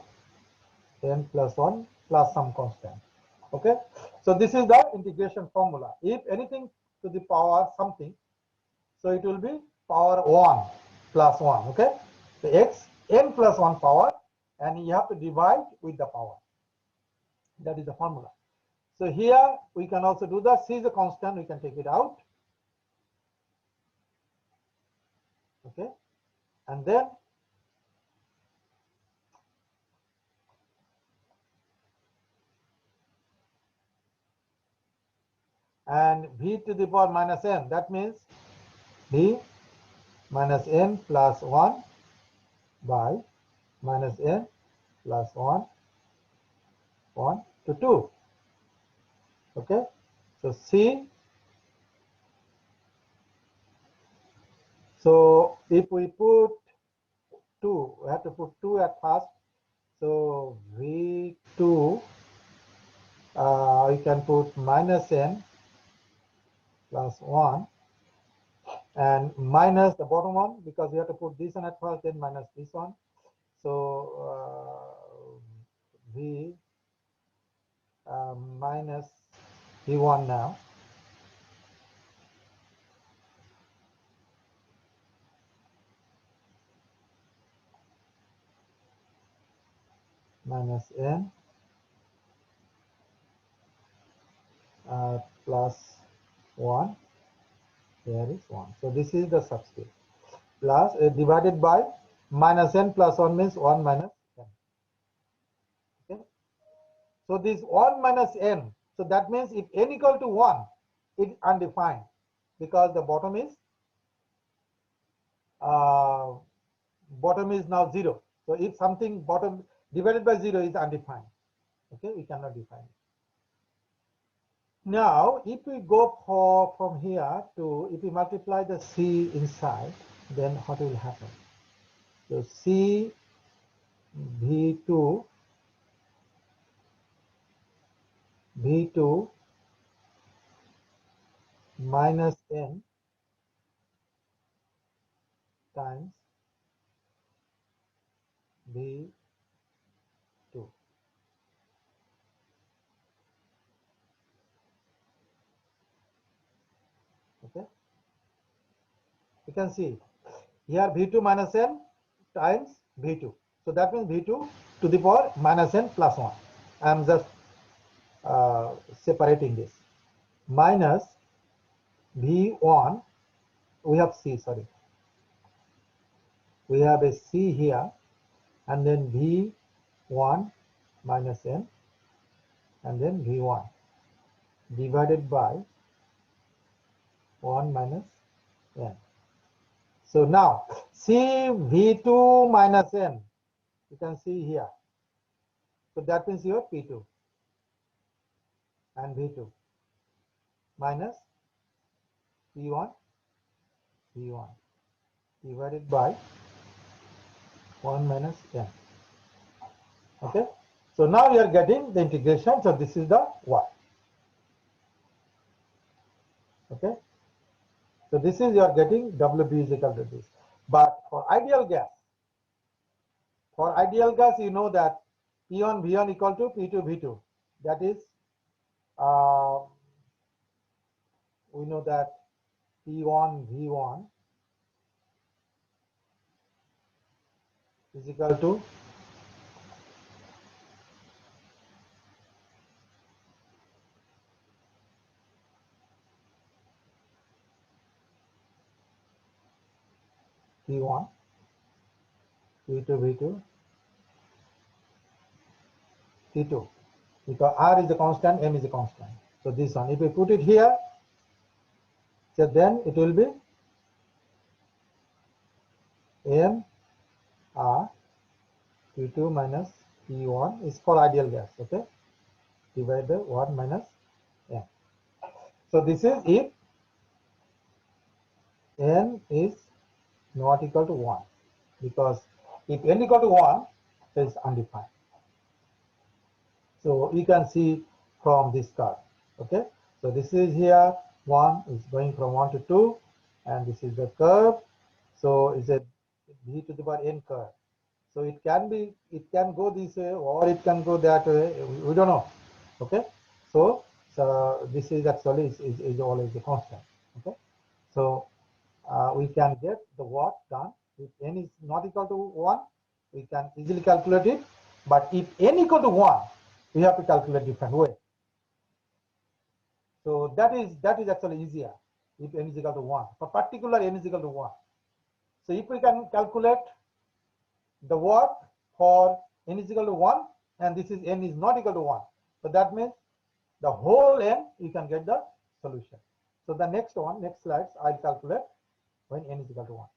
n plus 1 plus some constant. Okay, so this is the integration formula. If anything to the power something, so it will be power 1 plus 1. Okay, the x n plus 1 power, and you have to divide with the power. That is the formula. So here we can also do that. C is a constant, we can take it out. Okay, and then and v to the power minus n, that means v minus n plus 1 by minus n plus 1 to 2. Okay, so C, so if we put 2, we have to put 2 at first. So V2, we can put minus n plus 1 and minus the bottom one, because we have to put this one at first, then minus this one. So V minus V1 now. Minus n plus 1, here is 1. So this is the subscript. Plus divided by minus n plus 1 means 1 minus n. Okay. So this 1 minus n, so that means if n equal to 1, it's undefined, because the bottom is now 0. So if something bottom divided by 0 is undefined, okay, we cannot define it. Now, if we go from here to, if we multiply the C inside, then what will happen? So C V2 V2 minus n times V2. Okay, you can see here V2 minus n times V2. So that means V2 to the power minus n plus 1. I am just separating this. Minus V1, we have C, sorry. We have a C here, and then V1 minus n, and then V1 divided by 1 minus n. So now, C V2 minus n, you can see here. So that means your P2 and V2 minus P1 divided by 1 minus n. Okay, so now you are getting the integration. So this is the y. Okay, so this is you are getting WB is equal to this. But for ideal gas, you know that P1 V1 equal to P2 V2. That is, we know that P1 V1 is equal to P1 P2 V2 T2, because R is a constant, M is a constant. So this one, if we put it here, so then it will be M R P2 minus P1 is for ideal gas. Okay, divided by 1 minus M. So this is if N is not equal to 1, because if N equal to 1, it is undefined. So you can see from this curve. Okay, so this is here 1 is going from 1 to 2, and this is the curve. So it's a V to the power n curve. So it can go this way or it can go that way. We don't know. Okay, so this is actually is always a constant. Okay, so we can get the work done. If n is not equal to 1, we can easily calculate it. But if n equal to 1, we have to calculate different way. So that is actually easier if n is equal to 1. For particular n is equal to 1. So if we can calculate the work for n is equal to 1, and this is n is not equal to 1. So that means the whole n, you can get the solution. So the next slides, I'll calculate when n is equal to 1.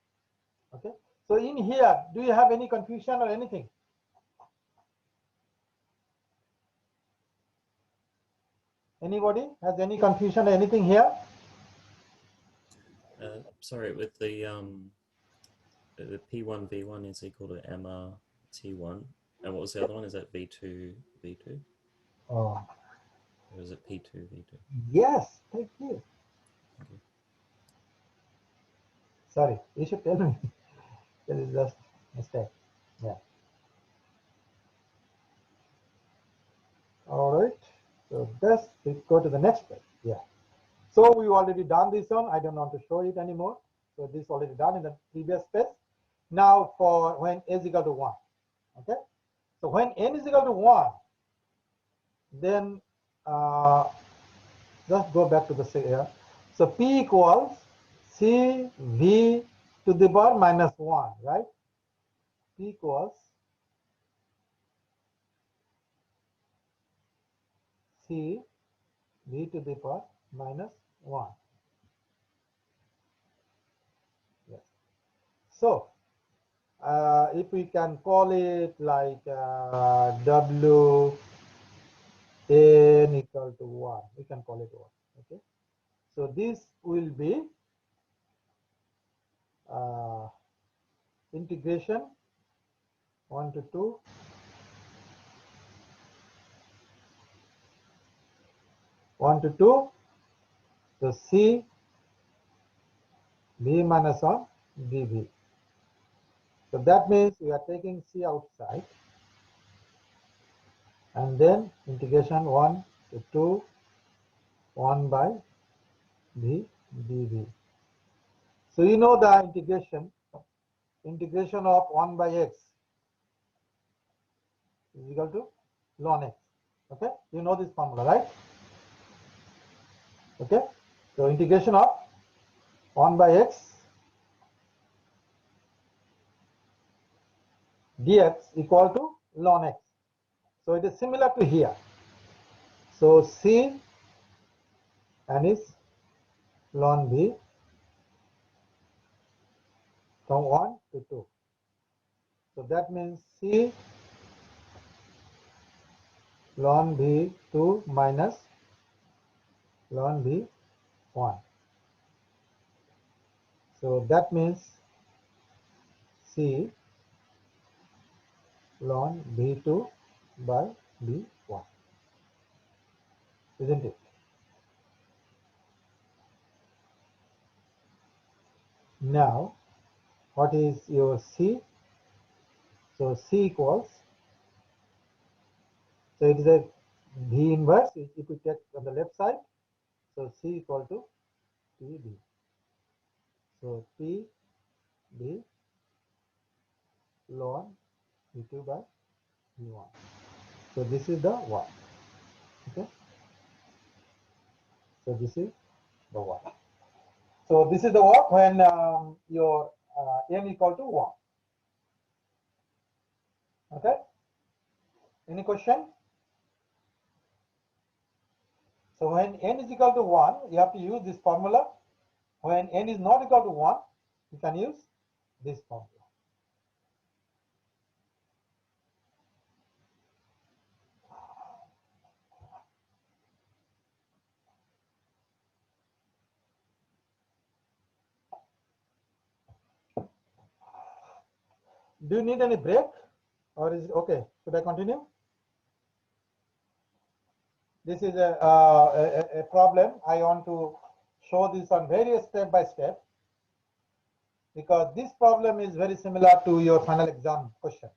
Okay. So in here, do you have any confusion or anything? Anybody has any confusion or anything here? Sorry, with the P1 V1 is equal to MR T1, and what was the other one? Is that V2 V2? Oh, Or is it P2 V2? yes, thank you. Okay. Sorry, you should tell me. That is just a mistake. Yeah. All right. So let's go to the next page. Yeah. So we already done this one. I don't want to show it anymore. So this already done in the previous page. Now for when n is equal to 1. Okay. So when n is equal to 1, then just go back to the here. So P equals C V to the power minus 1, right? P equals C V to the power minus 1. Yes. So if we can call it like W n equal to 1, we can call it 1. Okay. So this will be integration 1 to 2 1 to 2. So C V minus on dV. So that means we are taking C outside, and then integration 1 to 2, 1 by V dV. So you know the integration of 1 by x is equal to ln x. Okay, you know this formula, right? Okay, so integration of 1 by x dx equal to ln x. So it is similar to here. So C and is ln V from 1 to 2. So that means C ln V2 minus ln V1. So that means C ln V2 by V1, isn't it? Now, what is your C? So C equals, so it is a V inverse if you take on the left side. So C equal to PB. So PB ln V2 by V1. So this is the one. Okay. So this is the one. So this is the work when your n equal to 1. Okay. Any question? So when n is equal to 1, you have to use this formula. When n is not equal to 1, you can use this formula. Do you need any break, or is it okay? Should I continue? This is a problem. I want to show this on various step by step, because this problem is very similar to your final exam question.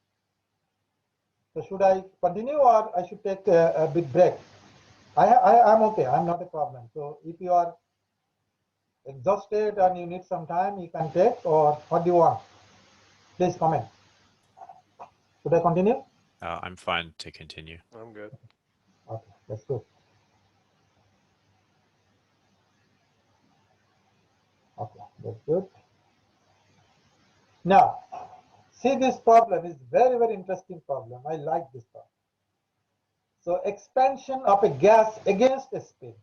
So should I continue, or I should take a big break? I'm okay. I'm not a problem. So if you are exhausted and you need some time, you can take, or what do you want? Please comment. Should I continue? I'm fine to continue. I'm good. Okay, that's good. Okay, that's good. Now, see, this problem is very, very interesting problem. I like this problem. So expansion of a gas against a spin.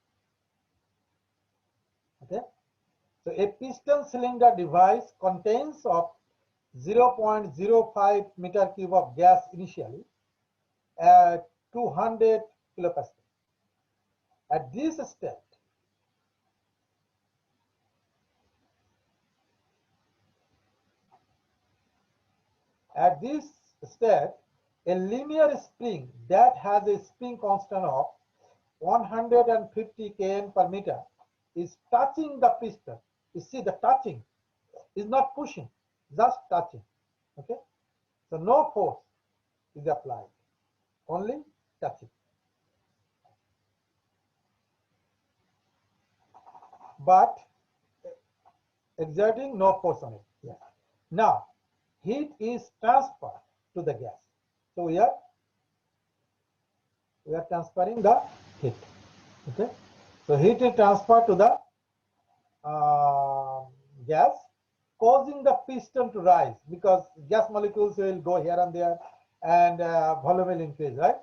Okay. So a piston cylinder device contains of 0.05 meter cube of gas initially at 200 kilopascal. At this step, a linear spring that has a spring constant of 150 kN per meter is touching the piston. You see, the touching is not pushing, just touching. Okay, so no force is applied, only touching, but exerting no force on it. Yeah. Now, heat is transferred to the gas. So we are transferring the heat. Okay, so heat is transferred to the gas, causing the piston to rise, because gas molecules will go here and there, and volume will increase, right?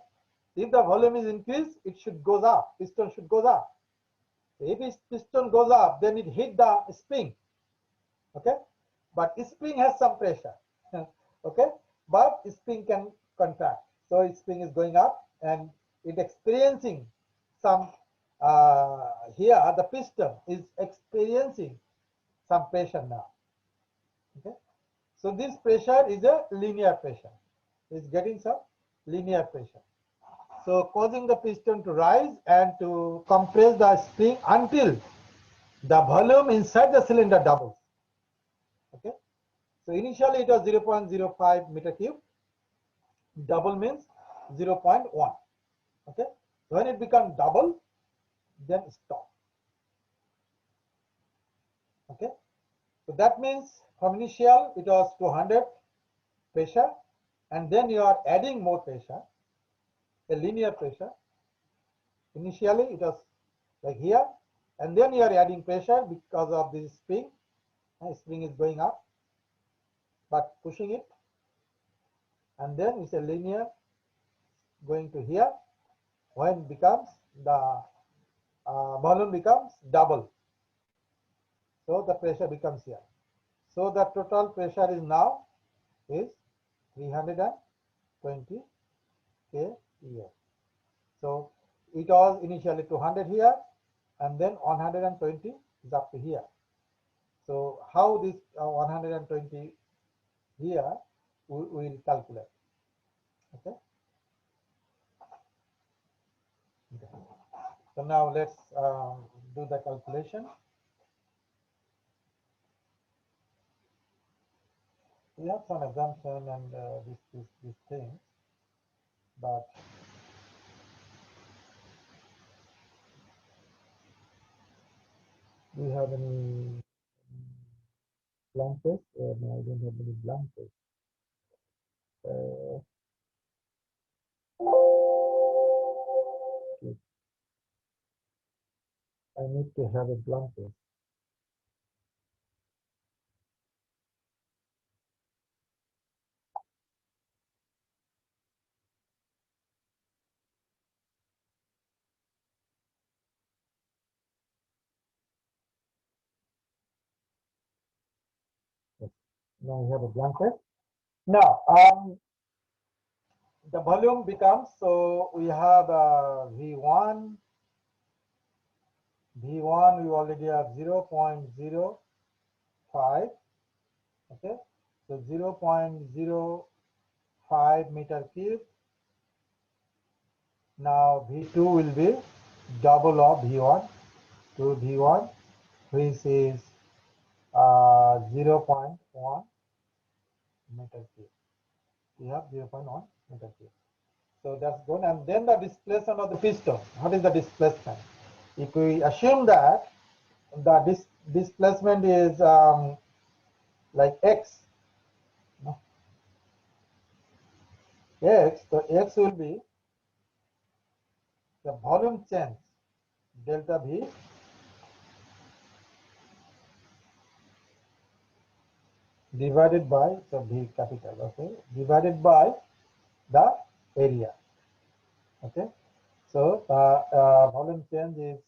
If the volume is increased, it should goes up. Piston should goes up. If its piston goes up, then it hit the spring. Okay, but spring has some pressure. Okay, but spring can contract. So spring is going up, and it experiencing some here the piston is experiencing some pressure now. Okay, so this pressure is a linear pressure. It's getting some linear pressure. So causing the piston to rise and to compress the spring until the volume inside the cylinder doubles. Okay, so initially it was 0.05 meter cube. Double means 0.1. Okay, when it becomes double, then stop. Okay, so that means from initial it was 200 pressure, and then you are adding more pressure, a linear pressure. Initially it was like here, and then you are adding pressure because of this spring. Spring is going up, but pushing it, and then it's a linear going to here. When becomes the balloon becomes double, so the pressure becomes here. So the total pressure is now is 320 kPa. So it was initially 200 here, and then 120 is up to here. So how this 120 here we will calculate. Okay. So now let's do the calculation. We have some assumption and this thing, but do you have any blank page? No, I don't have any blank page. Okay. I need to have a blank page. Yes. Now we have a blank page. Now the volume becomes, so we have V1 we already have 0.05. Okay, so 0.05 meter cube. Now V2 will be double of V1 to V1, which is 0.1 meter cube. We have 0.1 meter cube. So that's good. And then the displacement of the piston. What is the displacement? If we assume that the displacement is like x, so x will be the volume change delta V divided by, so V capital, okay, divided by the area. Okay, so volume change is,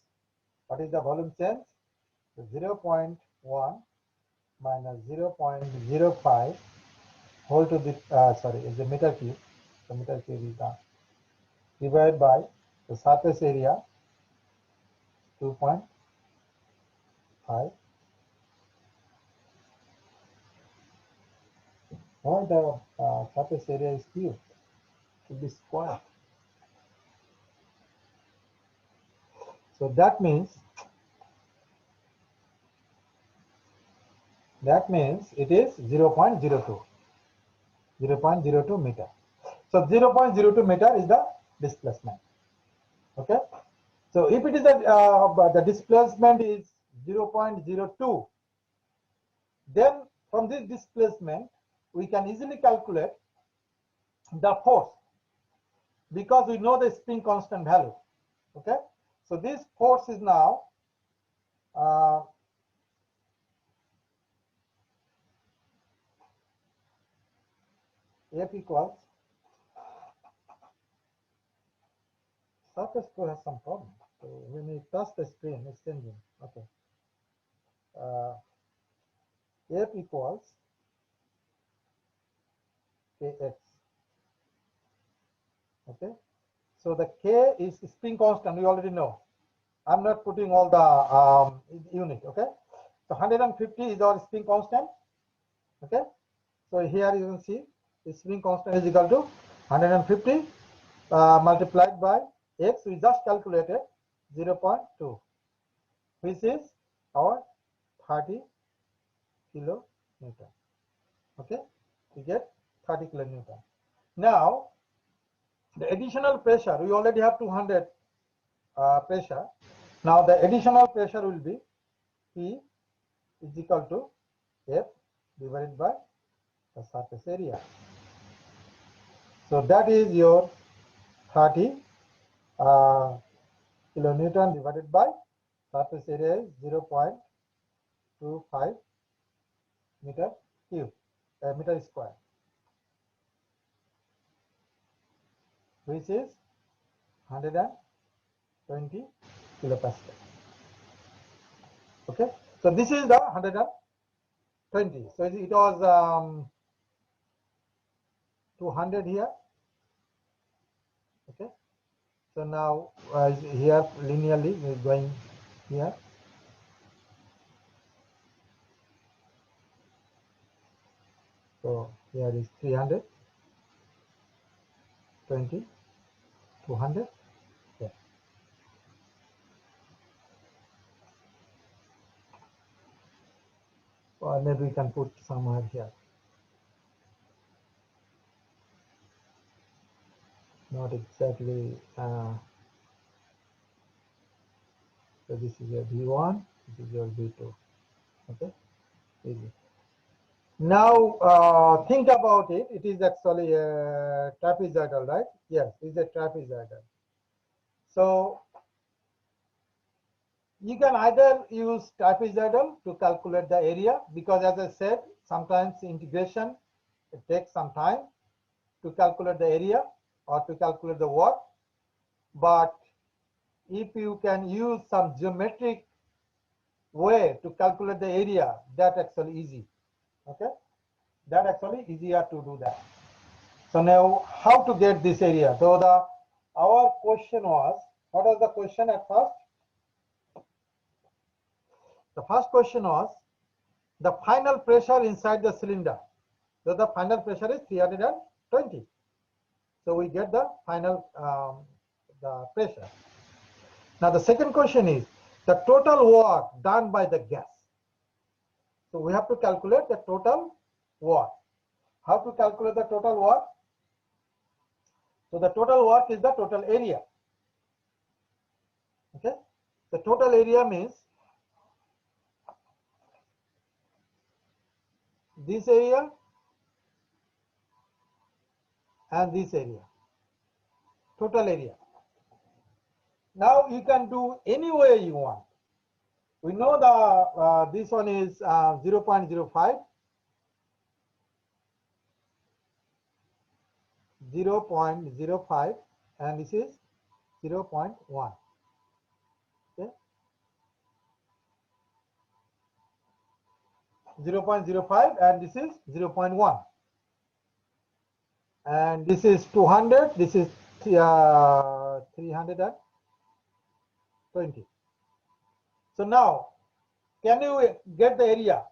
what is the volume change? So 0.1 minus 0.05 whole to the is the meter cube. The meter cube is done, divided by the surface area 2.5. Why the surface area is cube? It should be square. So that means it is 0.02 meter. So 0.02 meter is the displacement. Okay. So if it is the displacement is 0.02, then from this displacement we can easily calculate the force, because we know the spring constant value. Okay. So this force is now F equals, surface flow has some problem. So when we touch the screen, it's changing. Okay. F equals Kx. Okay. So the K is spring constant, we already know. I'm not putting all the unit. Okay. So 150 is our spring constant. Okay. So here you can see the spring constant is equal to 150 multiplied by x. We just calculated 0.2, which is our 30 kilo Newton. Okay, we get 30 kilonewton. Now, the additional pressure, we already have 200 pressure. Now, the additional pressure will be P is equal to F divided by the surface area. So, that is your 30 kilonewton divided by surface area is 0.25 meter cube, meter square, which is 120 kilopascal. Okay, so this is the 120. So it was 200 here. Okay, so now here linearly we are going here. So here is 300, 20, 200. Yeah. Or maybe we can put somewhere here. Not exactly. So this is your V1, this is your V2. Okay. Easy. Now think about it. It is actually a trapezoidal, right? Yes, it's a trapezoidal. So you can either use trapezoidal to calculate the area, because as I said, sometimes integration, it takes some time to calculate the area or to calculate the work. But if you can use some geometric way to calculate the area, that actually easy. Okay, that actually easier to do that. So now, how to get this area? So our question was, what was the question at first? The first question was the final pressure inside the cylinder. So the final pressure is 320. So we get the final the pressure. Now the second question is the total work done by the gas. So we have to calculate the total work. How to calculate the total work? So the total work is the total area. Okay, the total area means this area and this area, total area. Now you can do any way you want. We know the this one is 0.05, 0.05, and this is 0.1. Okay, 0.05 and this is 0.1, and this is 200. This is 320. So now, can you get the area?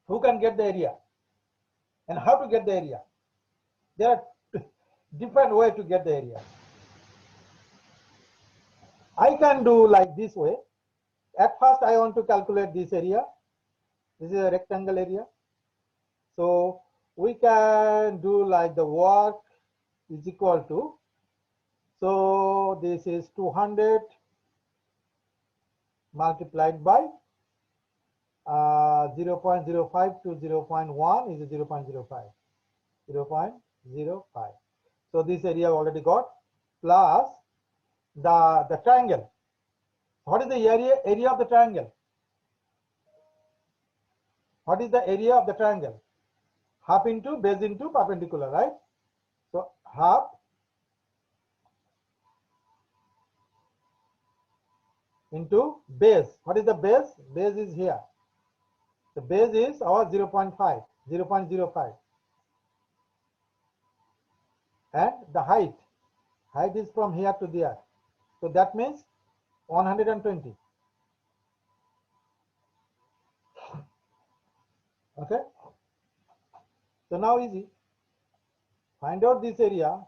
Who can get the area? And how to get the area? There are different ways to get the area. I can do like this way. At first, I want to calculate this area. This is a rectangle area. So we can do like the work is equal to, so this is 200 multiplied by 0.05 to 0.1 is 0.05. 0.05. So this area already got, plus the triangle. What is the area of the triangle? What is the area of the triangle? Half into base into perpendicular, right? So half into base. What is the base? Base is here. The base is our 0.5, 0.05. And the height is from here to there. So that means 120. Okay. So now easy. Find out this area,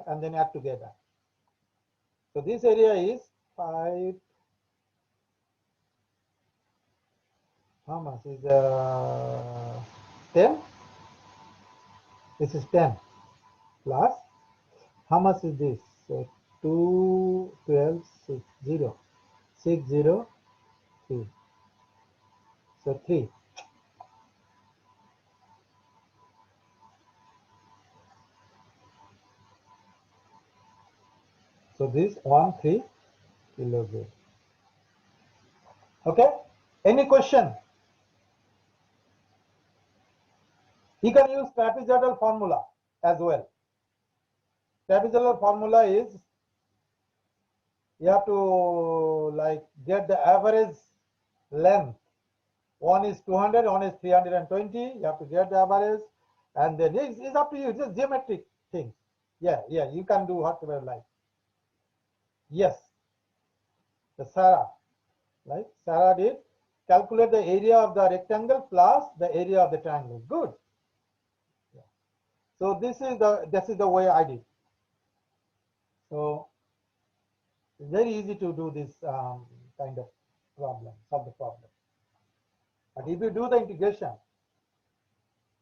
and then add together. So this area is 5 How much is 10? This is 10 plus, how much is this? So 2, 12, 6, 0, 6, 0, 3. So 3. So this 3 kilojoule. Okay. Any question? You can use trapezoidal formula as well. Trapezoidal formula is, you have to like get the average length. One is 200, one is 320. You have to get the average, and then it's up to you. It's just geometric thing. Yeah, you can do whatever you like. Yes, the Sarah, right? Sarah did calculate the area of the rectangle plus the area of the triangle. Good. Yeah. So this is the way I did. So it's very easy to do this kind of problem, solve the problem. But if you do the integration,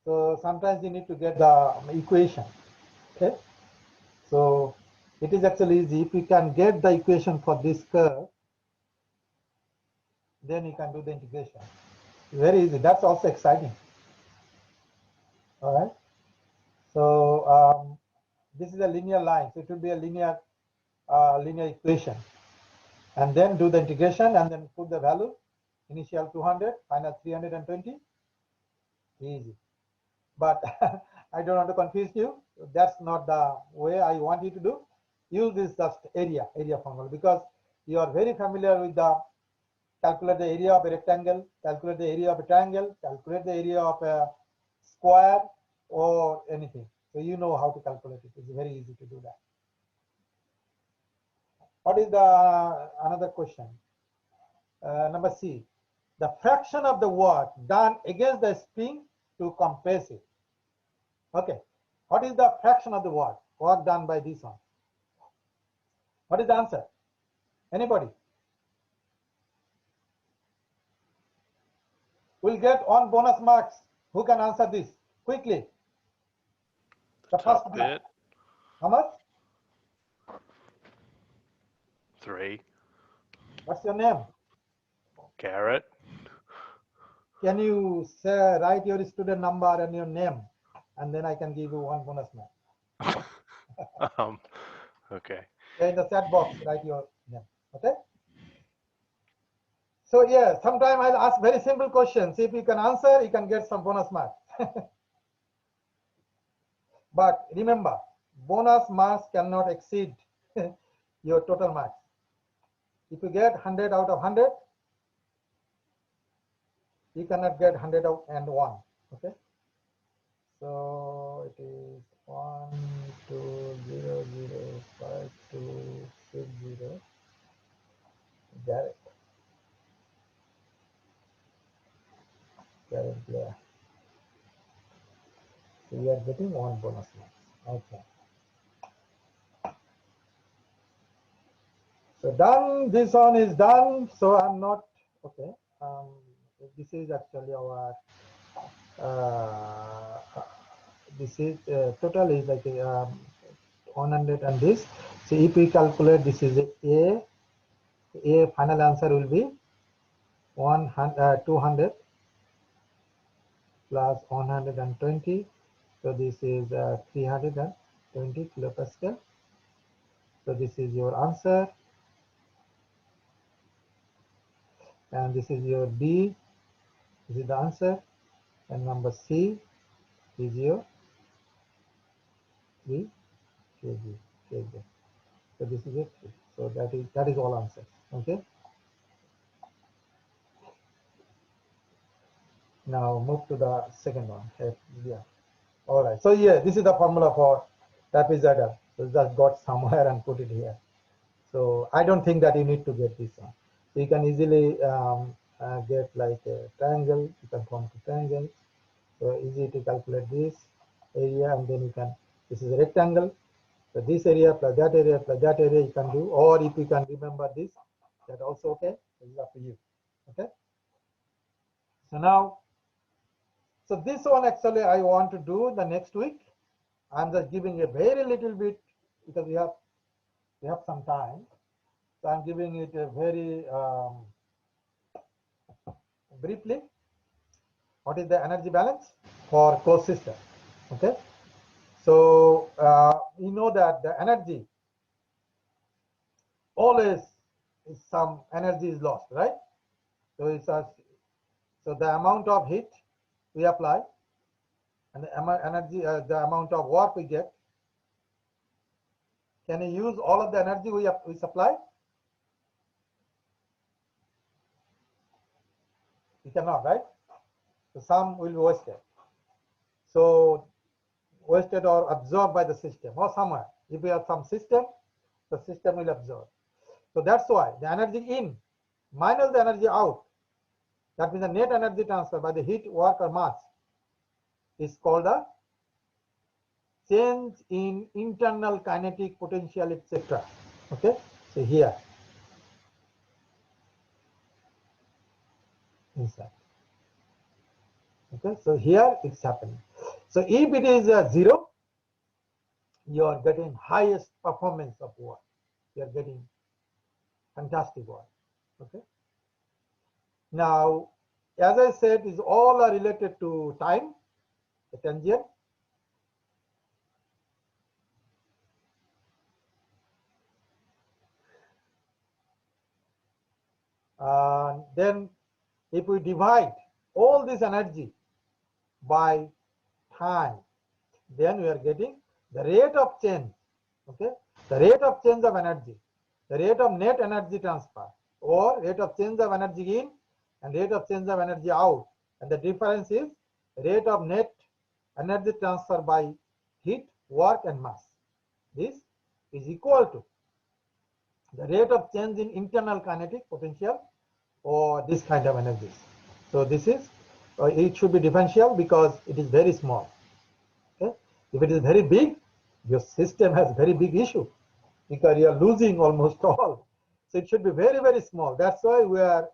so sometimes you need to get the equation. Okay. So it is actually easy. If you can get the equation for this curve, then you can do the integration. Very easy. That's also exciting. All right. So this is a linear line. So it will be a linear equation. And then do the integration and then put the value. Initial 200, final 320. Easy. But I don't want to confuse you. That's not the way I want you to do. Use this just area formula, because you are very familiar with the calculate the area of a rectangle, calculate the area of a triangle, calculate the area of a square or anything. So you know how to calculate it. It's very easy to do that. What is the another question? Number C. The fraction of the work done against the spring to compress it. Okay. What is the fraction of the work done by this one? What is the answer? Anybody? We'll get 1 bonus marks. Who can answer this quickly? The first bit. How much? 3. What's your name? Garrett. Can you say, write your student number and your name, and then I can give you 1 bonus mark. Okay. In the chat box, write your name. Okay. So yeah, sometime I'll ask very simple questions. If you can answer, you can get some bonus marks. But remember, bonus marks cannot exceed your total marks. If you get 100 out of 100, you cannot get 101. Okay. So it is 1 2 0 0 5 2 6 0. Garrett. Yeah. So you are getting 1 bonus marks. Okay. So done. This one is done. So I'm not okay. This is actually our. This is total is like 100 and this. So if we calculate, this is a final answer will be 200 plus 120. So this is 320 kilopascal. So this is your answer, and this is your B. This is the answer, and number C is your B kg. So this is it. So that is all answers. Okay. Now move to the second one. Yeah. All right. So yeah, this is the formula for trapezoidal. So just got somewhere and put it here. So I don't think that you need to get this one. So you can easily get like a triangle. You can form two triangles. So easy to calculate this area, and then you can. This is a rectangle. So this area plus that area you can do, or if you can remember this, that also okay. It's up to you. Okay. So now, so this one actually I want to do the next week. I'm just giving a very little bit because we have some time. So I'm giving it a very briefly. What is the energy balance for closed system? Okay. So we know that the energy always is some energy is lost, right? So it's a, so the amount of heat we apply and the the amount of work we get. Can you use all of the energy we supply? We cannot, right? So some will be wasted. So wasted or absorbed by the system or somewhere. If we have some system, the system will absorb. So that's why the energy in minus the energy out, that means the net energy transfer by the heat, work or mass, is called a change in internal kinetic potential, etc. Okay, so here inside. Okay, so here it's happening. So if it is 0, you are getting highest performance of work. You are getting fantastic work. Okay. Now, as I said, is all are related to time, the tangent. Then if we divide all this energy by time, then we are getting the rate of change. Okay, the rate of change of energy, the rate of net energy transfer, or rate of change of energy in and rate of change of energy out, and the difference is rate of net energy transfer by heat, work and mass. This is equal to the rate of change in internal kinetic potential or this kind of energies. So this is it should be differential because it is very small. Okay, if it is very big, your system has very big issue because you are losing almost all. So it should be very, very small. That's why we are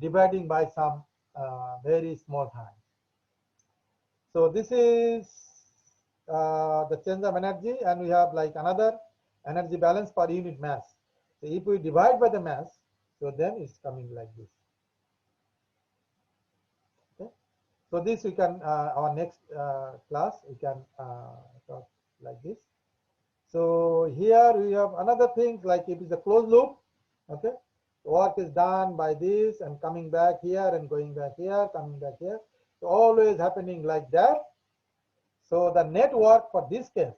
dividing by some very small time. So this is the change of energy, and we have like another energy balance per unit mass. So if we divide by the mass, so then it's coming like this. Okay. So this we can our next class we can talk like this. So here we have another thing like it is a closed loop. Okay, work is done by this and coming back here and going back here, coming back here. So always happening like that. So the net work for this case,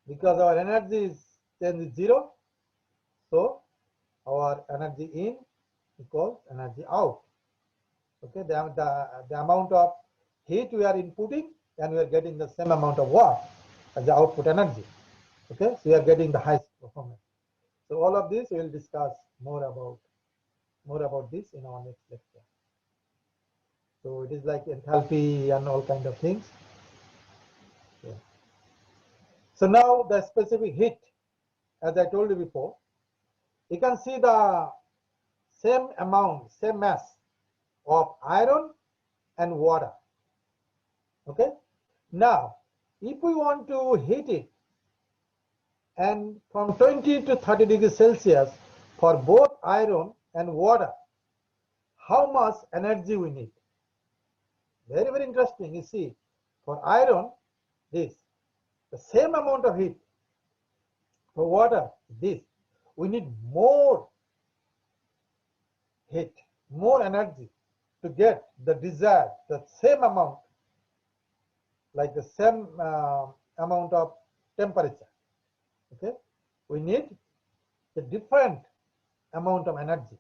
because our energy is change is 0, so our energy in equals energy out. Okay, the amount of heat we are inputting and we are getting the same amount of work as the output energy. Okay, so we are getting the highest performance. So all of this we will discuss more about this in our next lecture. So it is like enthalpy and all kind of things. Yeah. So now the specific heat, as I told you before, you can see the same amount, same mass of iron and water. Okay. Now, if we want to heat it, and from 20 to 30 degrees Celsius for both iron and water, how much energy we need? Very, very interesting. You see, for iron, this, the same amount of heat. For water, this, we need more heat, more energy to get the desired, the same amount, like the same amount of temperature. Okay, we need a different amount of energy.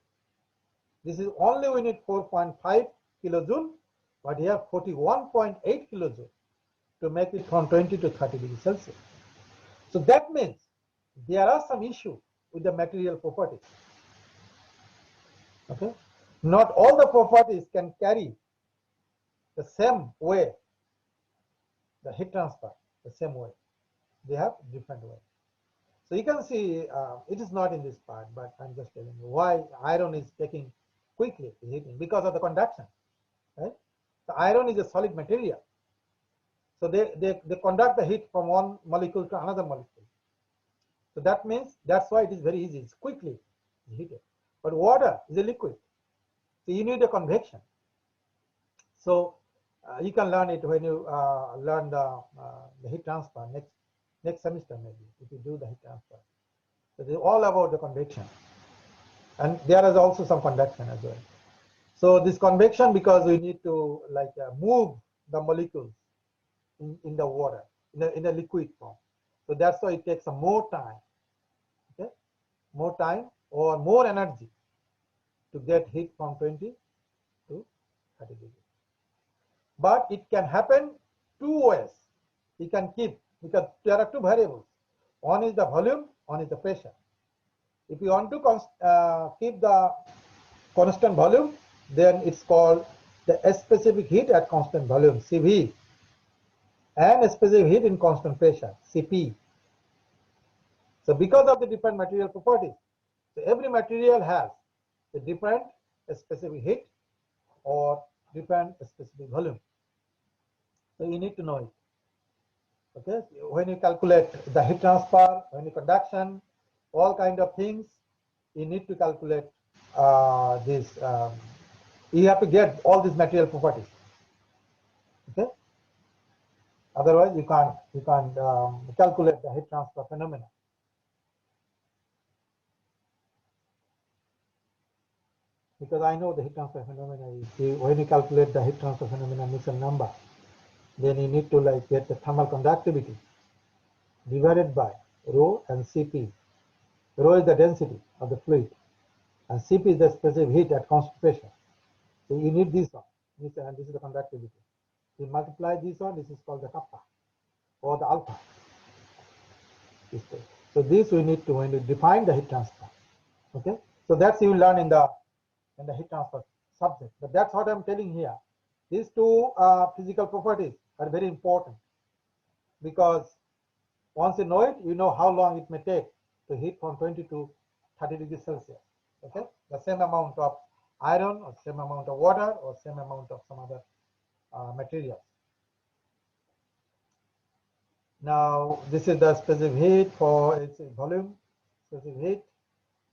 This is only we need 4.5 kilojoule, but here 41.8 kilojoule to make it from 20 to 30 degrees Celsius. So that means there are some issues with the material properties. Okay, not all the properties can carry the same way, the heat transfer the same way. They have different way. So you can see it is not in this part, but I'm just telling you why iron is taking quickly is heating because of the conduction, right? The iron is a solid material. So they conduct the heat from one molecule to another molecule. So that means that's why it is very easy. It's quickly heated. But water is a liquid. So you need a convection. So you can learn it when you learn the heat transfer next semester maybe, if you do the heat transfer. So it's all about the convection. And there is also some conduction as well. So this convection, because we need to like move the molecules in the water, in a liquid form. So that's why it takes some more time, okay? More time or more energy to get heat from 20 to 30 degrees. But it can happen two ways. You can keep, because there are two variables. One is the volume, one is the pressure. If you want to keep the constant volume, then it's called the specific heat at constant volume, CV, and specific heat in constant pressure, CP. So because of the different material properties, so every material has a different specific heat or different specific volume. So you need to know it. Okay, when you calculate the heat transfer, when you conduction, all kind of things, you need to calculate this. You have to get all these material properties. Okay. Otherwise, you can't calculate the heat transfer phenomena. Because I know the heat transfer phenomena is, when you calculate the heat transfer phenomena Mixer number, then you need to like get the thermal conductivity divided by rho and Cp. Rho is the density of the fluid, and Cp is the specific heat at constant pressure. So you need this one, and this is the conductivity. You multiply this one, this is called the kappa or the alpha. So this we need to when you define the heat transfer. Okay, so that's you learn in the heat transfer subject. But that's what I'm telling here. These two physical properties are very important, because once you know it, you know how long it may take to heat from 20 to 30 degrees Celsius. Okay, the same amount of iron or same amount of water or same amount of some other materials. Now this is the specific heat for its volume, specific heat.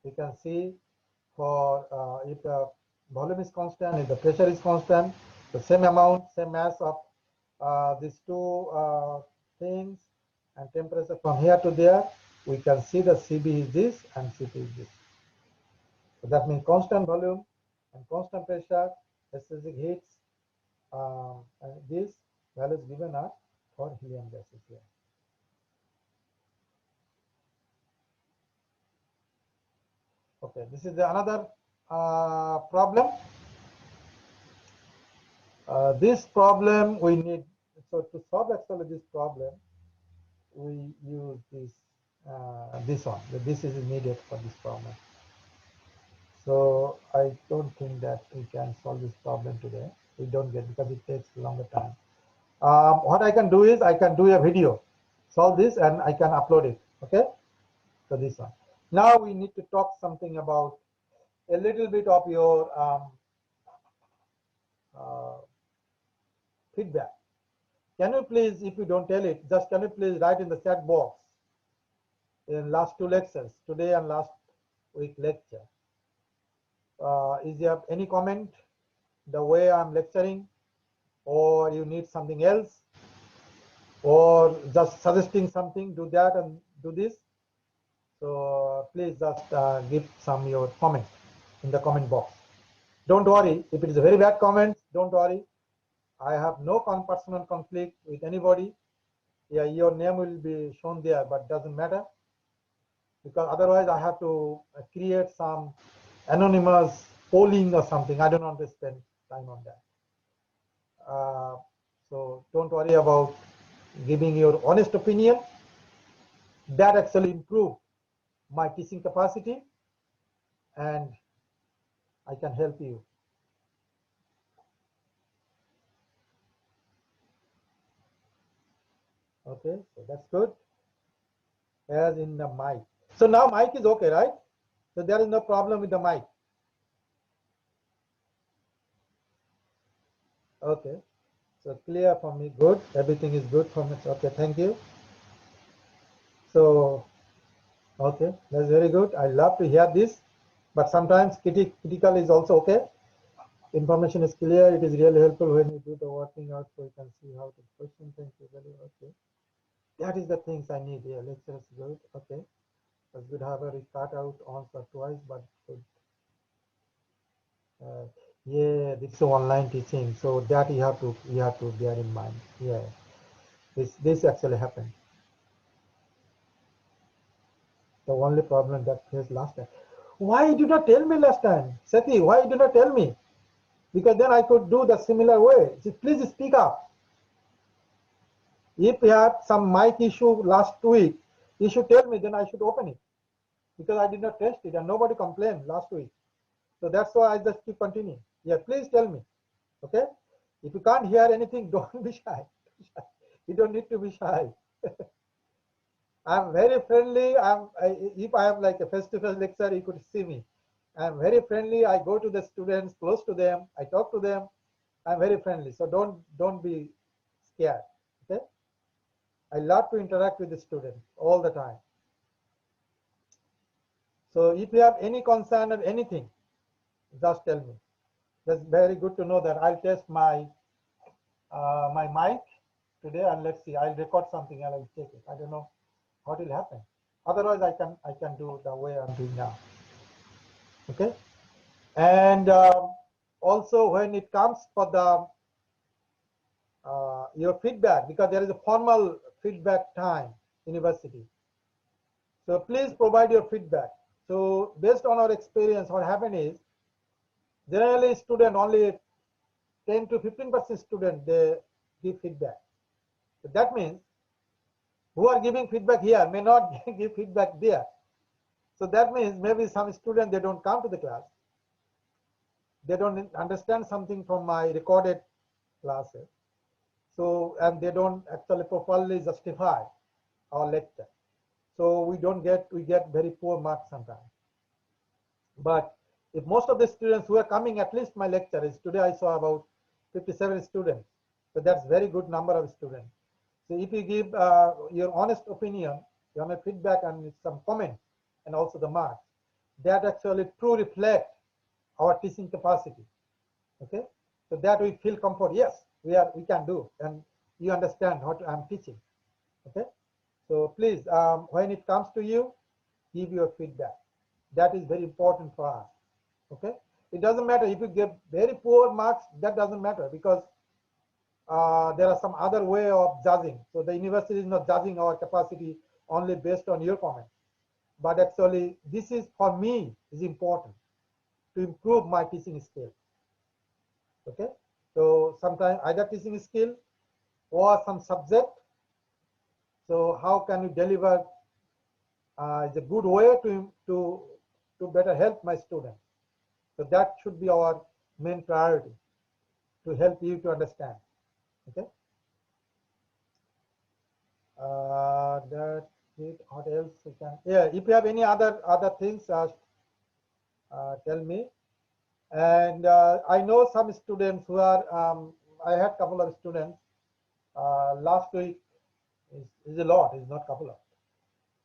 You can see for if the volume is constant, if the pressure is constant, the same amount, same mass of these two things, and temperature from here to there, we can see the Cb is this and Cp is this. So that means constant volume and constant pressure, specific heats, and these values given are for helium gases here. Okay, this is another problem. This problem we need, so to solve actually this problem, we use this this one. This is needed for this problem. So I don't think that we can solve this problem today. We don't get, because it takes longer time. What I can do is I can do a video, solve this, and I can upload it. Okay, so this one. Now we need to talk something about a little bit of your feedback. Can you please, if you don't tell it, just can you please write in the chat box in last two lectures, today and last week lecture. Is there any comment the way I'm lecturing, or you need something else, or just suggesting something, do that and do this? So please just give some your comment in the comment box. Don't worry, if it is a very bad comment, don't worry. I have no personal conflict with anybody. Yeah, your name will be shown there, but doesn't matter, because otherwise I have to create some anonymous polling or something. I don't want to spend time on that. So don't worry about giving your honest opinion. That actually improve my teaching capacity, and I can help you. Okay, so that's good. As in the mic. So now mic is okay, right? So there is no problem with the mic. Okay. So clear for me. Good. Everything is good for me. Okay. Thank you. So, okay, that's very good. I love to hear this, but sometimes critical is also okay. Information is clear. It is really helpful when you do the working out, so you can see how the question. Thank you. Very okay. That is the things I need here. Lecture is good. Okay. That's good. However, we cut out once or twice, but good. Yeah, this is online teaching, so that you have to bear in mind. Yeah, this actually happened. The only problem that faced last time. Why you did not tell me last time, Sati? Why you did not tell me? Because then I could do the similar way. Please speak up. If you had some mic issue last week, you should tell me. Then I should open it because I did not test it and nobody complained last week. So that's why I just keep continuing. Yeah, please tell me. Okay. If you can't hear anything, don't be shy. You don't need to be shy. I'm very friendly. If I have like a face-to-face lecture, you could see me. I'm very friendly. I go to the students, close to them. I talk to them. I'm very friendly. So don't be scared. Okay. I love to interact with the students all the time. So if you have any concern or anything, just tell me. That's very good to know that. I'll test my my mic today and let's see. I'll record something and I'll check it. I don't know what will happen. Otherwise, I can do the way I'm doing now. Okay. And also when it comes for the your feedback, because there is a formal feedback time university. So please provide your feedback. So based on our experience, what happened is generally student only 10 to 15% student they give feedback. So that means who are giving feedback here may not give feedback there. So that means maybe some students they don't come to the class. They don't understand something from my recorded classes. So, and they don't actually properly justify our lecture. So we get very poor marks sometimes. But if most of the students who are coming, at least my lecture is today I saw about 57 students. So that's very good number of students. So if you give your honest opinion, your honest feedback and some comments and also the marks, that actually true reflect our teaching capacity. Okay, so that we feel comfort. Yes, we can do, and you understand what I'm teaching. Okay, so please, when it comes to you, give your feedback. That is very important for us. Okay, it doesn't matter if you give very poor marks. That doesn't matter because there are some other way of judging. So the university is not judging our capacity only based on your comments, but actually this is for me is important to improve my teaching skill. Okay, so sometimes either teaching skill or some subject. So how can you deliver is a good way to better help my students. So that should be our main priority to help you to understand. Okay. That's it. What else we can? Yeah. If you have any other things, tell me. And I know some students who are. I had a couple of students last week. Is a lot. Is not couple of.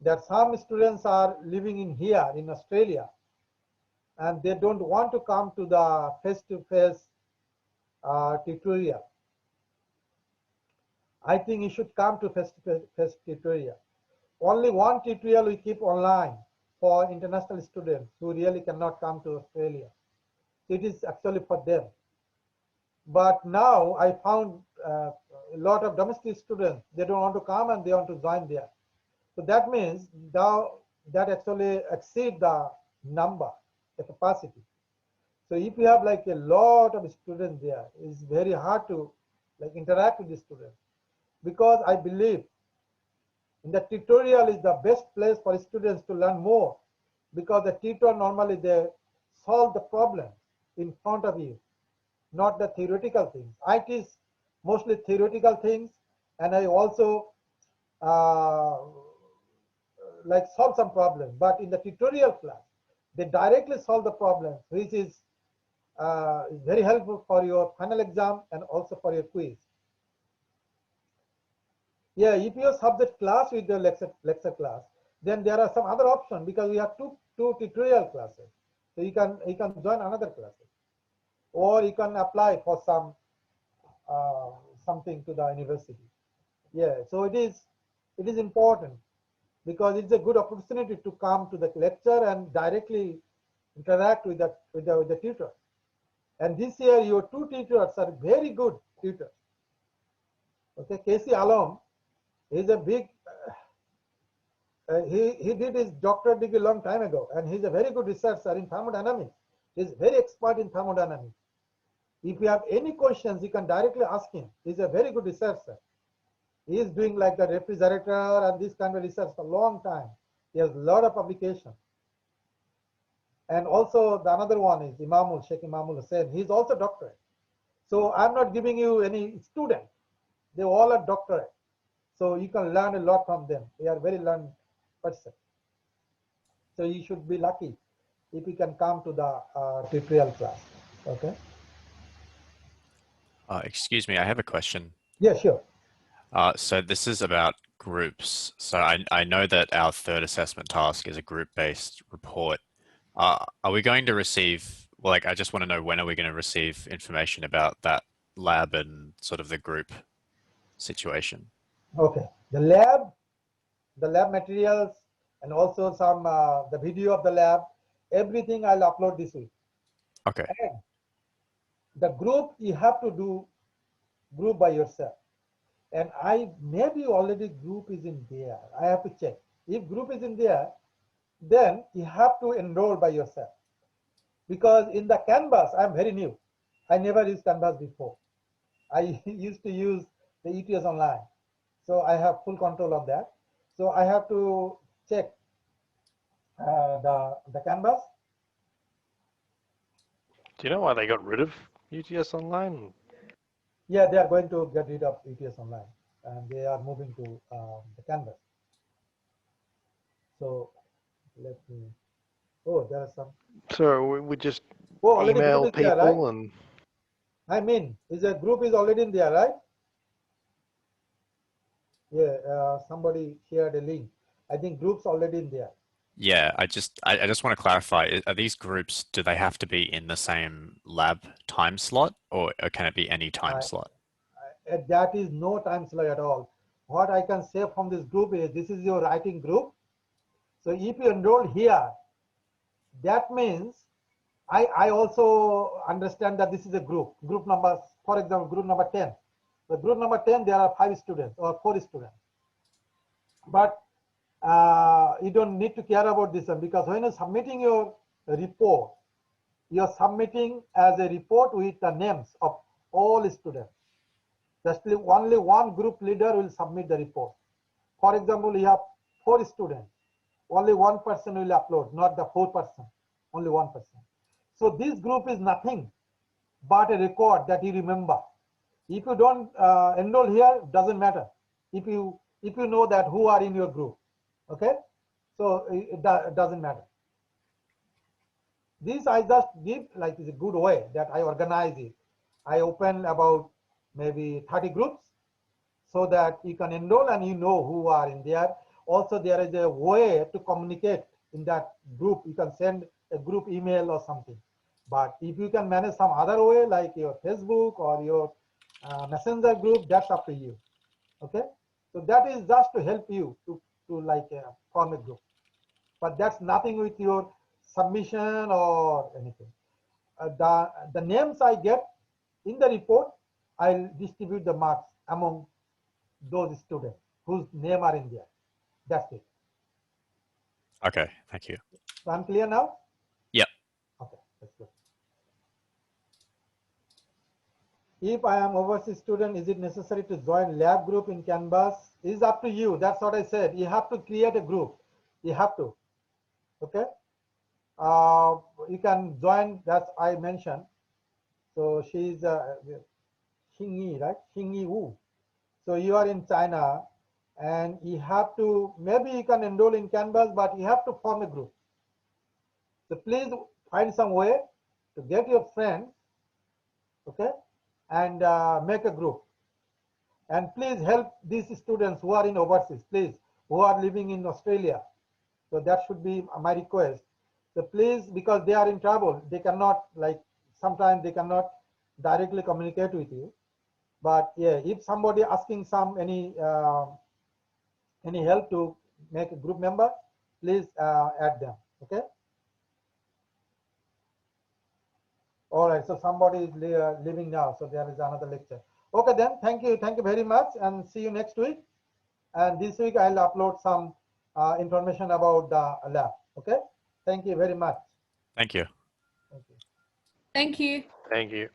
That some students are living in here in Australia, and they don't want to come to the face-to-face tutorial. I think you should come to face-to-face tutorial. Only one tutorial we keep online for international students who really cannot come to Australia. It is actually for them. But now I found a lot of domestic students, they don't want to come and they want to join there. So that means now that actually exceed the number, the capacity. So if you have like a lot of students there, it's very hard to like interact with the students, because I believe in the tutorial is the best place for students to learn more, because the tutor normally they solve the problem in front of you, not the theoretical things. I teach mostly theoretical things, and I also like solve some problems. But in the tutorial class, they directly solve the problem, which is is very helpful for your final exam and also for your quiz. Yeah, if your subject class with the lecture class, then there are some other options because we have two tutorial classes. So you can join another classes, or you can apply for some something to the university. Yeah, so it is important because it's a good opportunity to come to the lecture and directly interact with the tutor. And this year your two tutors are very good tutors. Okay, Casey Alom is a big he did his doctorate degree a long time ago, and he's a very good researcher in thermodynamics. He's very expert in thermodynamics. If you have any questions, you can directly ask him. He's a very good researcher. He is doing like the refrigerator and this kind of research for a long time. He has a lot of publications. And also the another one is Imamul, Sheikh Imamul Hussain. He's also doctorate. So I'm not giving you any student. They all are doctorate. So you can learn a lot from them. They are very learned person. So you should be lucky if you can come to the tutorial class. Okay. Excuse me, I have a question. Yeah, sure. So this is about groups. So I know that our third assessment task is a group-based report. Are we going to receive, like, I just want to know, when are we going to receive information about that lab and sort of the group situation? Okay. The lab materials, and also some the video of the lab, everything I'll upload this week. Okay. And the group you have to do group by yourself. And maybe already group is in there. I have to check. If group is in there, then you have to enroll by yourself. Because in the Canvas, I'm very new. I never used Canvas before. I used to use the ETS Online. So I have full control of that. So I have to check the Canvas. Do you know why they got rid of UTS Online? Yeah, they are going to get rid of ETS Online, and they are moving to the Canvas. So let me. Oh, there are some. So we just already email group is people there, right? and. I mean, is a group is already in there, right? Yeah, somebody shared a link. I think groups already in there. Yeah, I just want to clarify, are these groups, do they have to be in the same lab time slot, or can it be any time slot? That is no time slot at all. What I can say from this group is, this is your writing group. So if you enroll here, that means I also understand that this is a group number, for example, group number 10. The group number 10, there are 5 students or 4 students. But you don't need to care about this one, because when you're submitting your report, you're submitting as a report with the names of all students. Just only one group leader will submit the report. For example, you have 4 students. Only one person will upload, not the 4 person, only one person. So this group is nothing but a record that you remember. If you don't enroll here, doesn't matter. If you know that who are in your group, okay? So it doesn't matter. This I just give like is a good way that I organize it. I open about maybe 30 groups so that you can enroll and you know who are in there. Also, there is a way to communicate in that group. You can send a group email or something. But if you can manage some other way, like your Facebook or your Messenger group, that's up to you. Okay, so that is just to help you to like form a group. But that's nothing with your submission or anything. The names I get in the report, I'll distribute the marks among those students whose name are in there. That's it. Okay, thank you. So I'm clear now? Yep. Okay, that's good. If I am overseas student, is it necessary to join lab group in Canvas? It's up to you. That's what I said. You have to create a group. You have to. Okay. You can join. That's I mentioned. So she's Xingyi, right? Xingyi Wu. So you are in China, and you have to. Maybe you can enroll in Canvas, but you have to form a group. So please find some way to get your friends, okay, and make a group. And please help these students who are in overseas, please, who are living in Australia. So that should be my request. So please, because they are in trouble, they cannot, like, sometimes they cannot directly communicate with you. But yeah, if somebody asking any help to make a group member, please add them. Okay. All right. So somebody is leaving now. So there is another lecture. Okay, then. Thank you very much, and see you next week. And this week I'll upload some information about the lab. Okay. Thank you very much. Thank you. Thank you. Thank you. Thank you.